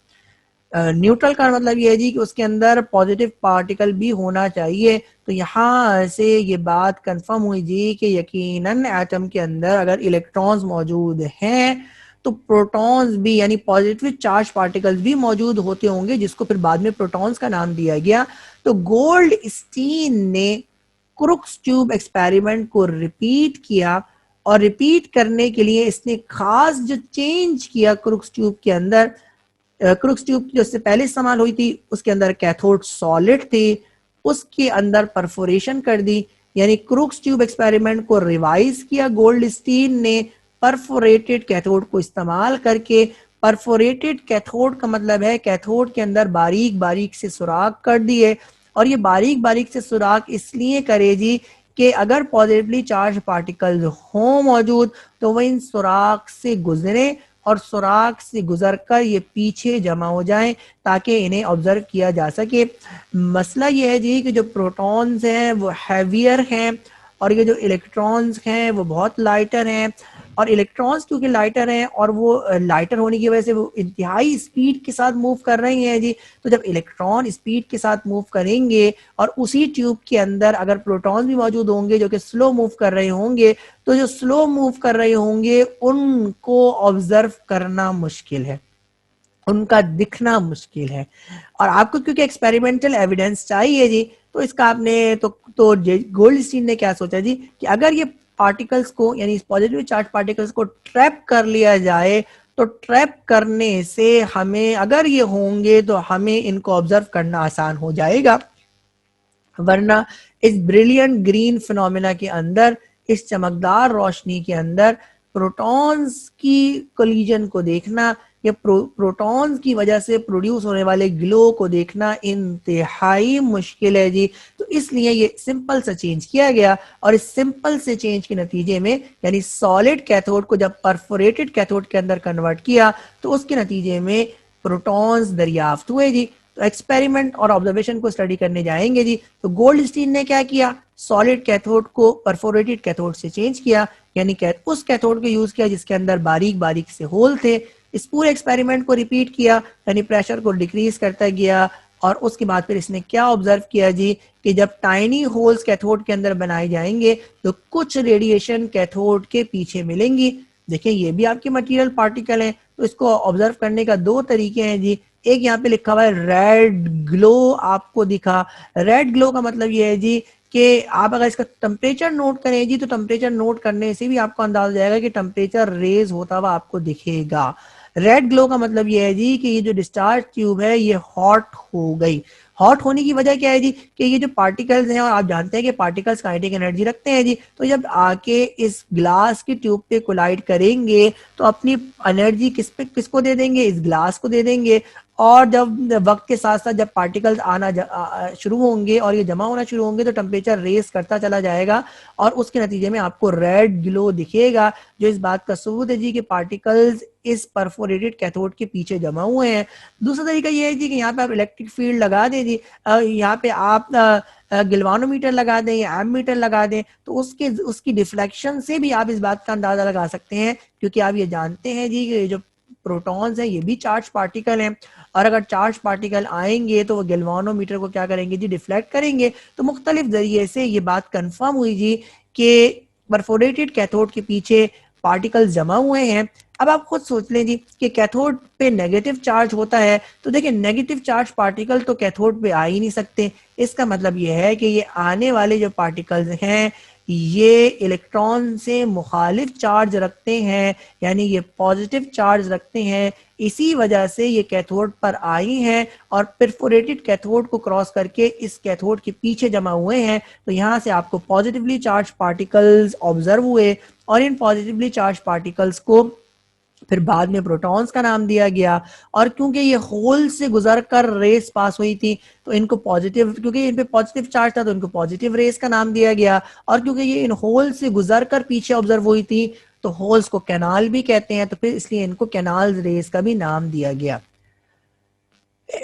न्यूट्रल का मतलब ये है जी कि उसके अंदर पॉजिटिव पार्टिकल भी होना चाहिए। तो यहाँ से ये बात कंफर्म हुई जी कि यकीनन एटम के अंदर अगर इलेक्ट्रॉन्स मौजूद हैं तो प्रोटॉन्स भी यानी पॉजिटिव चार्ज पार्टिकल्स भी मौजूद होते होंगे, जिसको फिर बाद में प्रोटॉन्स का नाम दिया गया। तो गोल्डस्टीन ने क्रुक्स ट्यूब एक्सपेरिमेंट को रिपीट किया, और रिपीट करने के लिए इसने खास जो चेंज किया क्रुक्स ट्यूब के अंदर, क्रुक्स ट्यूब जो इससे पहले इस्तेमाल हुई थी उसके अंदर कैथोड सॉलिड थी, उसके अंदर परफोरेशन कर दी, यानी क्रुक्स ट्यूब एक्सपेरिमेंट को रिवाइज किया गोल्डस्टीन ने परफोरेटेड कैथोड को इस्तेमाल करके। परफोरेटेड कैथोड का मतलब है कैथोड के अंदर बारीक बारीक से सुराख कर दिए, और ये बारीक बारीक से सुराख इसलिए करे जी कि अगर पॉजिटिवली चार्ज पार्टिकल्स हो मौजूद तो वह इन सुराख से गुजरे और सुराख से गुजरकर ये पीछे जमा हो जाएं ताकि इन्हें ऑब्जर्व किया जा सके। मसला ये है जी कि जो प्रोटॉन्स हैं वो हैवियर हैं, और ये जो इलेक्ट्रॉन्स हैं वो बहुत लाइटर हैं। और इलेक्ट्रॉन्स क्योंकि लाइटर हैं और वो लाइटर होने की वजह से वो इंतहाई स्पीड के साथ मूव कर रही हैं जी। तो जब इलेक्ट्रॉन स्पीड के साथ मूव करेंगे और उसी ट्यूब के अंदर अगर प्रोटॉन्स भी मौजूद होंगे जो कि स्लो मूव कर रहे होंगे, तो जो स्लो मूव कर रहे होंगे उनको ऑब्जर्व करना मुश्किल है, उनका दिखना मुश्किल है। और आपको क्योंकि एक्सपेरिमेंटल एविडेंस चाहिए जी, तो इसका आपने तो गोल्डस्टीन ने क्या सोचा जी कि अगर ये पार्टिकल्स को यानी पॉजिटिव चार्ज पार्टिकल्स को ट्रैप कर लिया जाए तो ट्रैप करने से हमें अगर ये होंगे तो हमें इनको ऑब्जर्व करना आसान हो जाएगा, वरना इस ब्रिलियंट ग्रीन फिनोमेना के अंदर, इस चमकदार रोशनी के अंदर प्रोटॉन्स की कोलिजन को देखना या प्रोटॉन्स की वजह से प्रोड्यूस होने वाले ग्लो को देखना इंतहाई मुश्किल है जी। तो इसलिए ये सिंपल सा चेंज किया गया, और इस सिंपल से चेंज के नतीजे में यानी सॉलिड कैथोड को जब परफोरेटेड कैथोड के अंदर कन्वर्ट किया तो उसके नतीजे में प्रोटॉन्स दरियाफ्त हुए जी। तो एक्सपेरिमेंट और ऑब्जर्वेशन को स्टडी करने जाएंगे जी। तो गोल्डस्टीन ने क्या किया, सॉलिड कैथोड को परफोरेटेड कैथोड से चेंज किया, यानी उस कैथोड को यूज किया जिसके अंदर बारीक बारीक से होल थे। इस पूरे एक्सपेरिमेंट को रिपीट किया, यानी प्रेशर को डिक्रीज करता गया, और उसके बाद फिर इसने क्या ऑब्जर्व किया जी कि जब टाइनी होल्स कैथोड के अंदर बनाए जाएंगे तो कुछ रेडिएशन कैथोड के पीछे मिलेंगी। देखिए ये भी आपके मटेरियल पार्टिकल हैं, तो इसको ऑब्जर्व करने का दो तरीके हैं जी। एक यहाँ पे लिखा हुआ है रेड ग्लो आपको दिखा। रेड ग्लो का मतलब ये है जी कि आप अगर इसका टेम्परेचर नोट करें जी, तो टेम्परेचर नोट करने से भी आपको अंदाजा जाएगा कि टेम्परेचर रेज होता हुआ आपको दिखेगा। रेड ग्लो का मतलब ये है जी कि ये जो डिस्चार्ज ट्यूब है ये हॉट हो गई। हॉट होने की वजह क्या है जी कि ये जो पार्टिकल्स हैं, और आप जानते हैं कि पार्टिकल्स काइनेटिक एनर्जी रखते हैं जी, तो जब आके इस ग्लास की ट्यूब पे कोलाइड करेंगे तो अपनी एनर्जी किसको दे देंगे, इस ग्लास को दे देंगे। और जब वक्त के साथ साथ जब पार्टिकल्स आना शुरू होंगे और ये जमा होना शुरू होंगे तो टेम्परेचर रेस करता चला जाएगा, और उसके नतीजे में आपको रेड ग्लो दिखेगा, जो इस बात का सबूत है जी कि पार्टिकल्स इस परफोरेटेड कैथोड के पीछे जमा हुए हैं। दूसरा तरीका ये है जी कि यहाँ पे आप इलेक्ट्रिक फील्ड लगा दें जी, यहाँ पे आप गिल्वानोमीटर लगा दें या एममीटर लगा दें, तो उसकी डिफ्लेक्शन से भी आप इस बात का अंदाजा लगा सकते हैं, क्योंकि आप ये जानते हैं जी कि जो प्रोटॉन्स हैं ये भी चार्ज पार्टिकल हैं, और अगर चार्ज पार्टिकल आएंगे तो वो गैल्वानोमीटर को क्या करेंगे जी, डिफ्लेक्ट करेंगे। तो मुख्तलिफ जरिए से ये बात कंफर्म हुई जी कि परफोरेटेड कैथोड के पीछे पार्टिकल्स जमा हुए हैं। अब आप खुद सोच लें जी कि कैथोड पे नेगेटिव चार्ज होता है, तो देखिए नेगेटिव चार्ज पार्टिकल तो कैथोड पे आ ही नहीं सकते। इसका मतलब ये है कि ये आने वाले जो पार्टिकल्स हैं ये इलेक्ट्रॉन से मुखालिफ चार्ज रखते हैं, यानी ये पॉजिटिव चार्ज रखते हैं। इसी वजह से ये कैथोड पर आई हैं और परफोरेटेड कैथोड को क्रॉस करके इस कैथोड के पीछे जमा हुए हैं। तो यहाँ से आपको पॉजिटिवली चार्ज पार्टिकल्स ऑब्जर्व हुए, और इन पॉजिटिवली चार्ज पार्टिकल्स को फिर बाद में प्रोटॉन्स का नाम दिया गया। और क्योंकि ये होल से गुजर कर रेस पास हुई थी तो इनको पॉजिटिव, क्योंकि इन पे पॉजिटिव चार्ज था तो इनको पॉजिटिव रेस का नाम दिया गया। और क्योंकि ये इन होल से गुजर कर पीछे ऑब्जर्व हुई थी तो होल्स को कैनाल भी कहते हैं, तो फिर इसलिए इनको कैनाल रेस का भी नाम दिया गया।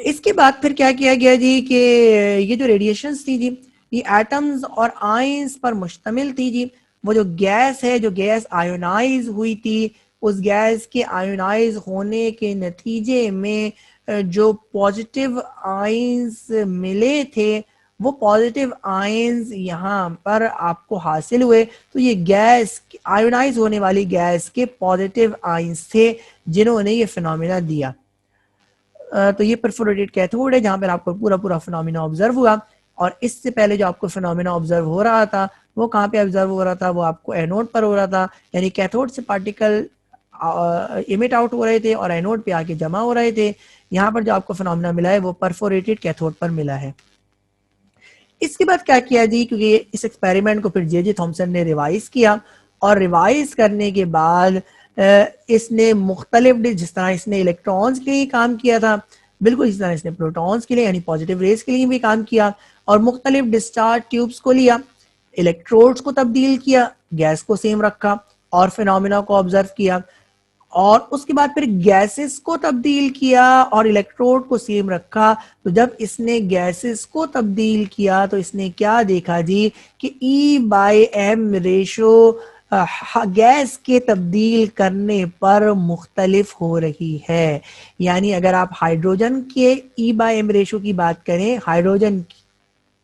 इसके बाद फिर क्या किया गया जी कि ये जो रेडिएशंस थी जी ये एटम्स और आयंस पर मुश्तमिल थी जी। वो जो गैस है, जो गैस आयोनाइज हुई थी, उस गैस के आयोनाइज होने के नतीजे में जो पॉजिटिव आयंस मिले थे वो पॉजिटिव आयंस यहाँ पर आपको हासिल हुए। तो ये गैस आयोनाइज होने वाली गैस के पॉजिटिव आयंस थे जिन्होंने ये फिनोमेना दिया। तो ये परफोरेटेड कैथोड है जहां पर आपको पूरा पूरा फिनोमेना ऑब्जर्व हुआ। और इससे पहले जो आपको फिनोमेना ऑब्जर्व हो रहा था वो कहाँ पे ऑब्जर्व हो रहा था, वो आपको एनोड पर हो रहा था, यानी कैथोड से पार्टिकल इमिट आउट हो रहे थे और एनोड पे आके जमा हो रहे थे। यहाँ पर जो आपको फिनोमेना मिला है वो परफोरेटेड कैथोड पर मिला है। इसके बाद क्या किया जी, क्योंकि इस एक्सपेरिमेंट को फिर जे थॉमसन ने रिवाइज किया, और रिवाइज करने के बाद इसने मुख्तलिफ, जिस तरह इसने इलेक्ट्रॉन्स के लिए काम किया था बिल्कुल इसी तरह इसने प्रोटॉन्स के लिए यानी पॉजिटिव रेस के लिए भी काम किया, और मुख्तलिफ डिस्चार्ज ट्यूब्स को लिया, इलेक्ट्रोड्स को तब्दील किया, गैस को सेम रखा और फिनोमेना को ऑब्जर्व किया, और उसके बाद फिर गैसेस को तब्दील किया और इलेक्ट्रोड को सेम रखा। तो जब इसने गैसेस को तब्दील किया तो इसने क्या देखा जी कि E/M रेशो गैस के तब्दील करने पर मुख्तलिफ हो रही है। यानी अगर आप हाइड्रोजन के E/M रेशो की बात करें, हाइड्रोजन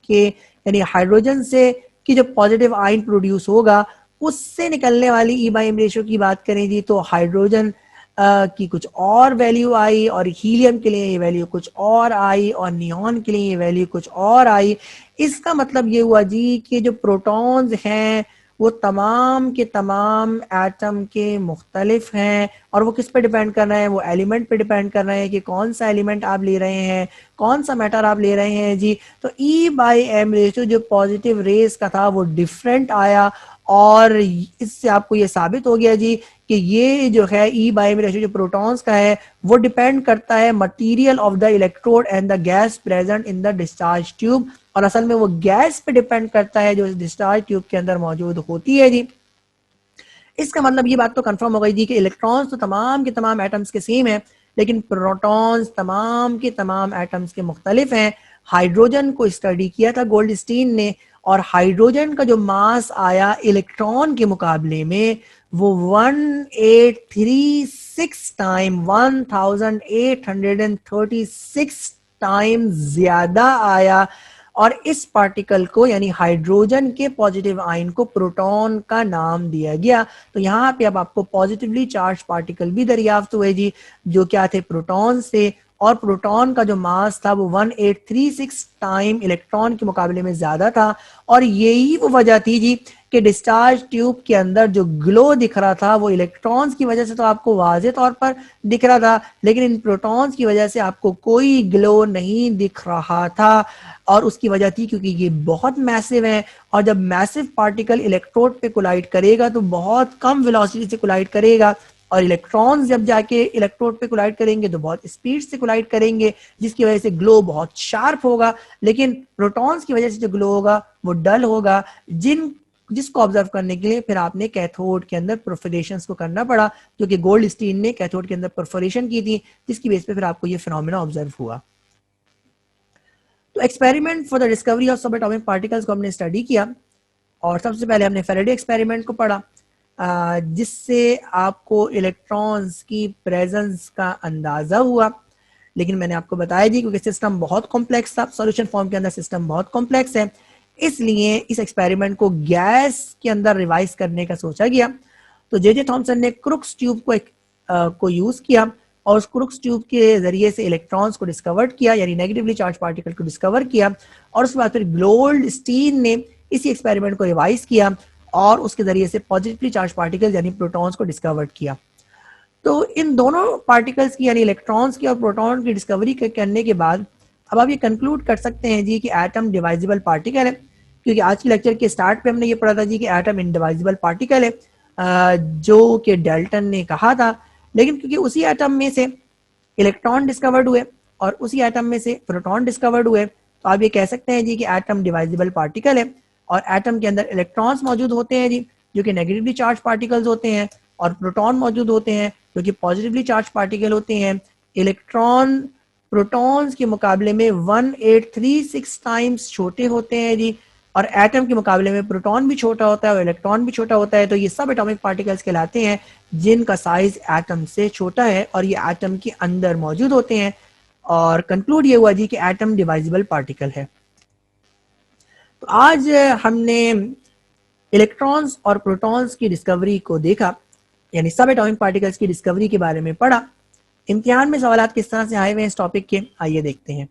के यानी हाइड्रोजन से की जो पॉजिटिव आयन प्रोड्यूस होगा उससे निकलने वाली E/M रेशो की बात करें जी तो हाइड्रोजन की कुछ और वैल्यू आई, और हीलियम के लिए ये वैल्यू कुछ और आई, और नियॉन के लिए ये वैल्यू कुछ और आई। इसका मतलब ये हुआ जी कि जो प्रोटॉन्स हैं वो तमाम के तमाम एटम के मुख्तलिफ हैं, और वो किस पे डिपेंड कर रहे हैं, वो एलिमेंट पे डिपेंड कर रहे हैं कि कौन सा एलिमेंट आप ले रहे हैं, कौन सा मैटर आप ले रहे हैं जी। तो ई बाई एम रेशियो जो पॉजिटिव रेस का था वो डिफरेंट आया, और इससे आपको ये साबित हो गया जी कि ये जो है ई बाई एम रेशियो जो प्रोटॉन्स का है वो डिपेंड करता है material of the electrode and the gas present in the discharge tube, और असल में वो गैस पे डिपेंड करता है जो डिस्चार्ज ट्यूब के अंदर मौजूद होती है जी। इसका मतलब ये बात तो कंफर्म हो गई जी कि इलेक्ट्रॉन्स तो तमाम के तमाम एटम्स के सेम है, लेकिन प्रोटॉन्स तमाम के तमाम एटम्स के मुख्तलिफ हैं। हाइड्रोजन को स्टडी किया था गोल्डस्टीन ने, और हाइड्रोजन का जो मास आया इलेक्ट्रॉन के मुकाबले में वो 1836 टाइम 1836 टाइम ज्यादा आया, और इस पार्टिकल को यानी हाइड्रोजन के पॉजिटिव आयन को प्रोटॉन का नाम दिया गया। तो यहाँ पे अब आपको पॉजिटिवली चार्ज पार्टिकल भी दरियाफ्त हुए जी, जो क्या थे, प्रोटॉन से, और प्रोटॉन का जो मास था वो 1836 टाइम इलेक्ट्रॉन के मुकाबले में ज्यादा था। और यही वो वजह थी जी कि डिस्चार्ज ट्यूब के अंदर जो ग्लो दिख रहा था वो इलेक्ट्रॉन्स की वजह से तो आपको वाज़े तौर पर दिख रहा था, लेकिन इन प्रोटॉन्स की वजह से आपको कोई ग्लो नहीं दिख रहा था। और उसकी वजह थी क्योंकि ये बहुत मैसिव है, और जब मैसिव पार्टिकल इलेक्ट्रोड पे कोलाइड करेगा तो बहुत कम वेलोसिटी से कोलाइड करेगा, और इलेक्ट्रॉन्स जब जाके इलेक्ट्रोड पे कोलाइड करेंगे तो बहुत स्पीड से कोलाइड करेंगे, जिसकी वजह से ग्लो बहुत शार्प होगा। लेकिन प्रोटॉन्स की वजह से जो ग्लो होगा वो डल होगा, जिसको ऑब्जर्व करने के लिए फिर आपने कैथोड के अंदर परफोरेशन को करना पड़ा, क्योंकि गोल्डस्टीन ने कैथोड के अंदर परफोरेशन की थी, जिसकी बेस पे फिर आपको ये फिनोमेना ऑब्जर्व हुआ। तो experiment for the discovery of subatomic particles को हमने स्टडी किया, और सबसे पहले हमने फैराडे एक्सपेरिमेंट को पढ़ा, जिससे आपको इलेक्ट्रॉन्स की प्रेजेंस का अंदाजा हुआ। लेकिन मैंने आपको बताया जी क्योंकि सिस्टम बहुत कॉम्प्लेक्स था, सॉल्यूशन फॉर्म के अंदर सिस्टम बहुत कॉम्प्लेक्स है, इसलिए इस एक्सपेरिमेंट को गैस के अंदर रिवाइज करने का सोचा गया। तो जे थॉमसन ने क्रुक्स ट्यूब को यूज किया, और उस क्रुक्स ट्यूब के जरिए से इलेक्ट्रॉन्स को डिस्कवर किया, यानी नेगेटिवली चार्ज पार्टिकल को डिस्कवर किया, और उसके बाद फिर गोल्डस्टीन ने इसी एक्सपेरिमेंट को रिवाइज किया और उसके जरिए से पॉजिटिवली चार्ज पार्टिकल यानी प्रोटॉन्स को डिस्कवर किया। तो इन दोनों पार्टिकल्स की यानी इलेक्ट्रॉन्स की और प्रोटॉन की डिस्कवरी करने के बाद अब आप ये कंक्लूड कर सकते हैं जी कि एटम डिवाइजिबल पार्टिकल है, क्योंकि आज के लेक्चर के स्टार्ट पे हमने ये पढ़ा था जी कि एटम इनडिवाइजिबल पार्टिकल है, जो कि डाल्टन ने कहा था। लेकिन क्योंकि उसी एटम में से इलेक्ट्रॉन डिस्कवर्ड हुए और उसी एटम में से प्रोटॉन डिस्कवर्ड हुए, तो आप ये कह सकते हैं जी कि एटम डिवाइजिबल पार्टिकल है, और एटम के अंदर इलेक्ट्रॉन्स मौजूद होते हैं जी जो कि नेगेटिवली चार्ज पार्टिकल्स होते हैं, और प्रोटॉन मौजूद होते हैं जो कि पॉजिटिवली चार्ज पार्टिकल होते हैं। इलेक्ट्रॉन प्रोटॉन्स के मुकाबले में 1836 टाइम्स छोटे होते हैं जी, और एटम के मुकाबले में प्रोटॉन भी छोटा होता है और इलेक्ट्रॉन भी छोटा होता है। तो ये सब एटॉमिक पार्टिकल्स कहलाते हैं जिनका साइज एटम से छोटा है, और ये एटम के अंदर मौजूद होते हैं। और कंक्लूड ये हुआ जी कि एटम डिवाइजिबल पार्टिकल है। तो आज हमने इलेक्ट्रॉन्स और प्रोटॉन्स की डिस्कवरी को देखा, यानी सब एटॉमिक पार्टिकल्स की डिस्कवरी के बारे में पढ़ा। इम्तिहान में सवालात किस तरह से आए हुए हैं इस टॉपिक के, आइए देखते हैं।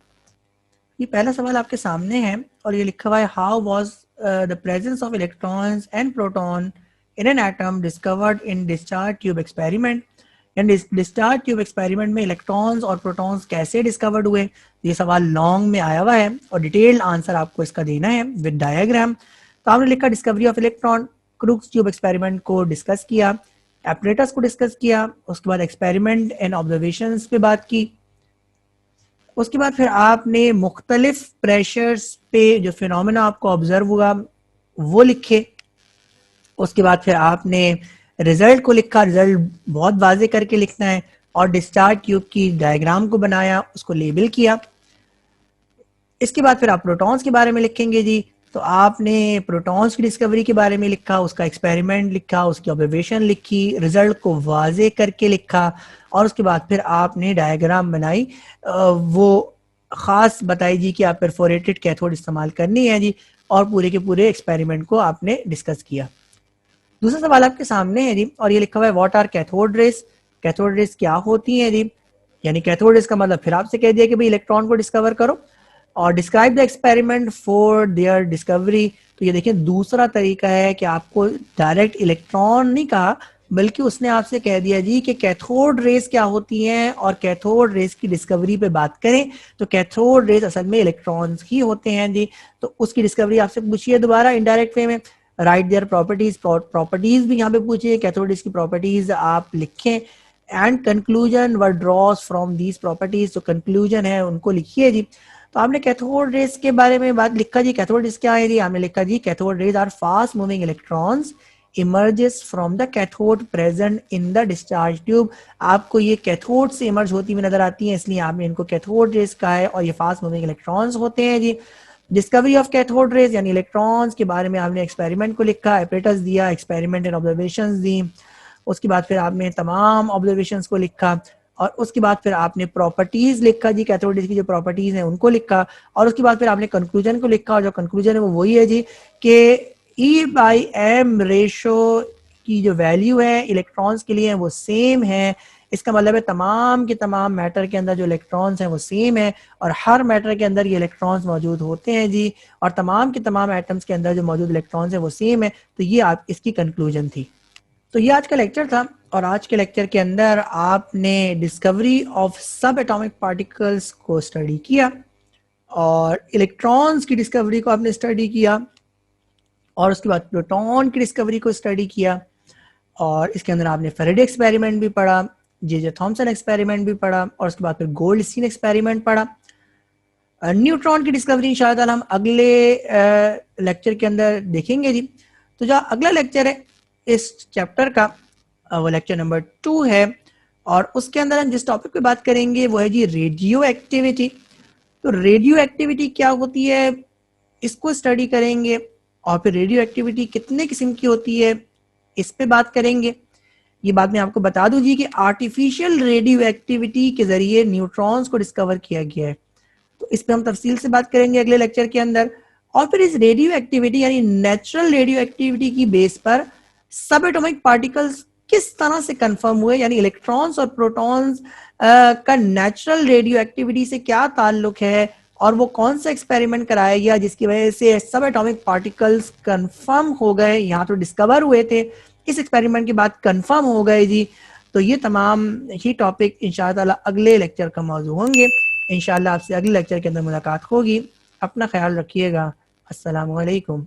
ये पहला सवाल आपके सामने है और ये लिखा हुआ है, how was the presence of electrons and proton in an atom discovered in discharge tube experiment. यानी डिस्चार्ज ट्यूब एक्सपेरिमेंट में इलेक्ट्रॉन्स और प्रोटॉन्स कैसे डिस्कवर्ड हुए। ये सवाल लॉन्ग में आया हुआ है और डिटेल्ड आंसर आपको इसका देना है विद डायग्राम। तो आपने लिखा discovery of electron, Crookes tube experiment को डिस्कस किया, एपरेटस को डिस्कस किया, उसके बाद एक्सपेरिमेंट एंड ऑब्जर्वेशंस पे बात की, उसके बाद फिर आपने मुख्तलिफ प्रेशर्स पे जो फिनोमेना आपको ऑब्जर्व हुआ वो लिखे, उसके बाद फिर आपने रिजल्ट को लिखा, रिजल्ट बहुत वाजे करके लिखना है, और डिस्चार्ज ट्यूब की डायग्राम को बनाया, उसको लेबल किया। इसके बाद फिर आप प्रोटॉन्स के बारे में लिखेंगे जी, तो आपने प्रोटॉन्स की डिस्कवरी के बारे में लिखा, उसका एक्सपेरिमेंट लिखा, उसकी ऑब्जर्वेशन लिखी, रिजल्ट को वाजे करके लिखा, और उसके बाद फिर आपने डायग्राम बनाई, वो खास बताई जी कि आप परफोरेटेड कैथोड इस्तेमाल करनी है जी, और पूरे के पूरे एक्सपेरिमेंट को आपने डिस्कस किया। दूसरा सवाल आपके सामने है जी, और ये लिखा हुआ है, what are cathode rays. Cathode rays क्या होती है जी, यानी कैथोड रेस का मतलब फिर आपसे कह दिया कि भाई इलेक्ट्रॉन को डिस्कवर करो। और describe the experiment for their discovery. तो ये देखिए दूसरा तरीका है कि आपको डायरेक्ट इलेक्ट्रॉन नहीं कहा, बल्कि उसने आपसे कह दिया जी कि कैथोड रेस क्या होती हैं और कैथोड रेस की डिस्कवरी पे बात करें तो कैथोड रेस असल में इलेक्ट्रॉन्स ही होते हैं जी। तो उसकी डिस्कवरी आपसे पूछिए दोबारा इनडायरेक्ट वे में, राइट देयर प्रॉपर्टीज, प्रॉपर्टीज भी यहाँ पे पूछिए, कैथोड रेस की प्रॉपर्टीज आप लिखें, and conclusion were draws from these properties, तो कंक्लूजन है उनको लिखिए जी। तो आपने कैथोड रेस के बारे में बात लिखा जी, कैथोड रेस क्या है जी, आपने लिखा जी cathode rays are fast moving electrons emerges from the cathode present in the discharge tube। आपको ये कैथोड से इमर्ज होती हुई नजर आती है, इसलिए आपने इनको कैथोड रेस कहा है, और ये फास्ट मूविंग इलेक्ट्रॉन्स होते हैं जी। डिस्कवरी ऑफ कैथोड रेस यानी इलेक्ट्रॉन्स के बारे में आपने एक्सपेरिमेंट को लिखा, एपरेटस दिया, एक्सपेरिमेंट एंड ऑब्जर्वेशंस दी, उसके बाद फिर आपने तमाम ऑब्जर्वेशंस को लिखा, और उसके बाद फिर आपने प्रॉपर्टीज लिखा जी, कैथोड रेस की जो प्रॉपर्टीज हैं उनको लिखा, और उसके बाद फिर आपने कंक्लूजन को लिखा, और जो कंक्लूजन है वो वही है जी कि E/M रेशो की जो वैल्यू है इलेक्ट्रॉन्स के लिए वो सेम है। इसका मतलब है तमाम के तमाम मैटर के अंदर जो इलेक्ट्रॉन्स हैं वो सेम है, और हर मैटर के अंदर ये इलेक्ट्रॉन्स मौजूद होते हैं जी, और तमाम के तमाम एटम्स के अंदर जो मौजूद इलेक्ट्रॉन्स हैं वो सेम है। तो ये आप इसकी कंक्लूजन थी। तो ये आज का लेक्चर था, और आज के लेक्चर के अंदर आपने discovery of subatomic particles को स्टडी किया, और इलेक्ट्रॉन्स की डिस्कवरी को आपने स्टडी किया, और उसके बाद प्रोटॉन की डिस्कवरी को स्टडी किया, और इसके अंदर आपने फेरेडे एक्सपेरिमेंट भी पढ़ा, जे थॉमसन एक्सपेरिमेंट भी पढ़ा, और उसके बाद फिर गोल्डस्टीन एक्सपेरिमेंट पढ़ा। न्यूट्रॉन की डिस्कवरी इंशाअल्लाह हम अगले लेक्चर के अंदर देखेंगे जी। तो जो अगला लेक्चर है इस चैप्टर का, वो लेक्चर नंबर 2 है, और उसके अंदर हम जिस टॉपिक पे बात करेंगे वो है जी रेडियो एक्टिविटी। तो रेडियो एक्टिविटी क्या होती है इसको स्टडी करेंगे, और फिर रेडियो एक्टिविटी कितने किस्म की होती है इस पे बात करेंगे। ये बात मैं आपको बता दूं जी कि आर्टिफिशियल रेडियो एक्टिविटी के जरिए न्यूट्रॉन्स को डिस्कवर किया गया है, तो इस पे हम तफसील से बात करेंगे अगले लेक्चर के अंदर। और फिर इस रेडियो एक्टिविटी यानी नेचुरल रेडियो एक्टिविटी की बेस पर सब एटॉमिक पार्टिकल्स किस तरह से कंफर्म हुए, यानी इलेक्ट्रॉन्स और प्रोटॉन्स का नेचुरल रेडियो एक्टिविटी से क्या ताल्लुक है, और वो कौन सा एक्सपेरिमेंट कराया गया जिसकी वजह से सब एटॉमिक पार्टिकल्स कंफर्म हो गए, यहाँ तो डिस्कवर हुए थे, इस एक्सपेरिमेंट के बाद कंफर्म हो गए जी। तो ये तमाम ही टॉपिक इंशाअल्लाह अगले लेक्चर का मौजू होंगे। इंशाअल्लाह आपसे अगले लेक्चर के अंदर मुलाकात होगी। अपना ख्याल रखिएगा। अस्सलामु अलैकुम।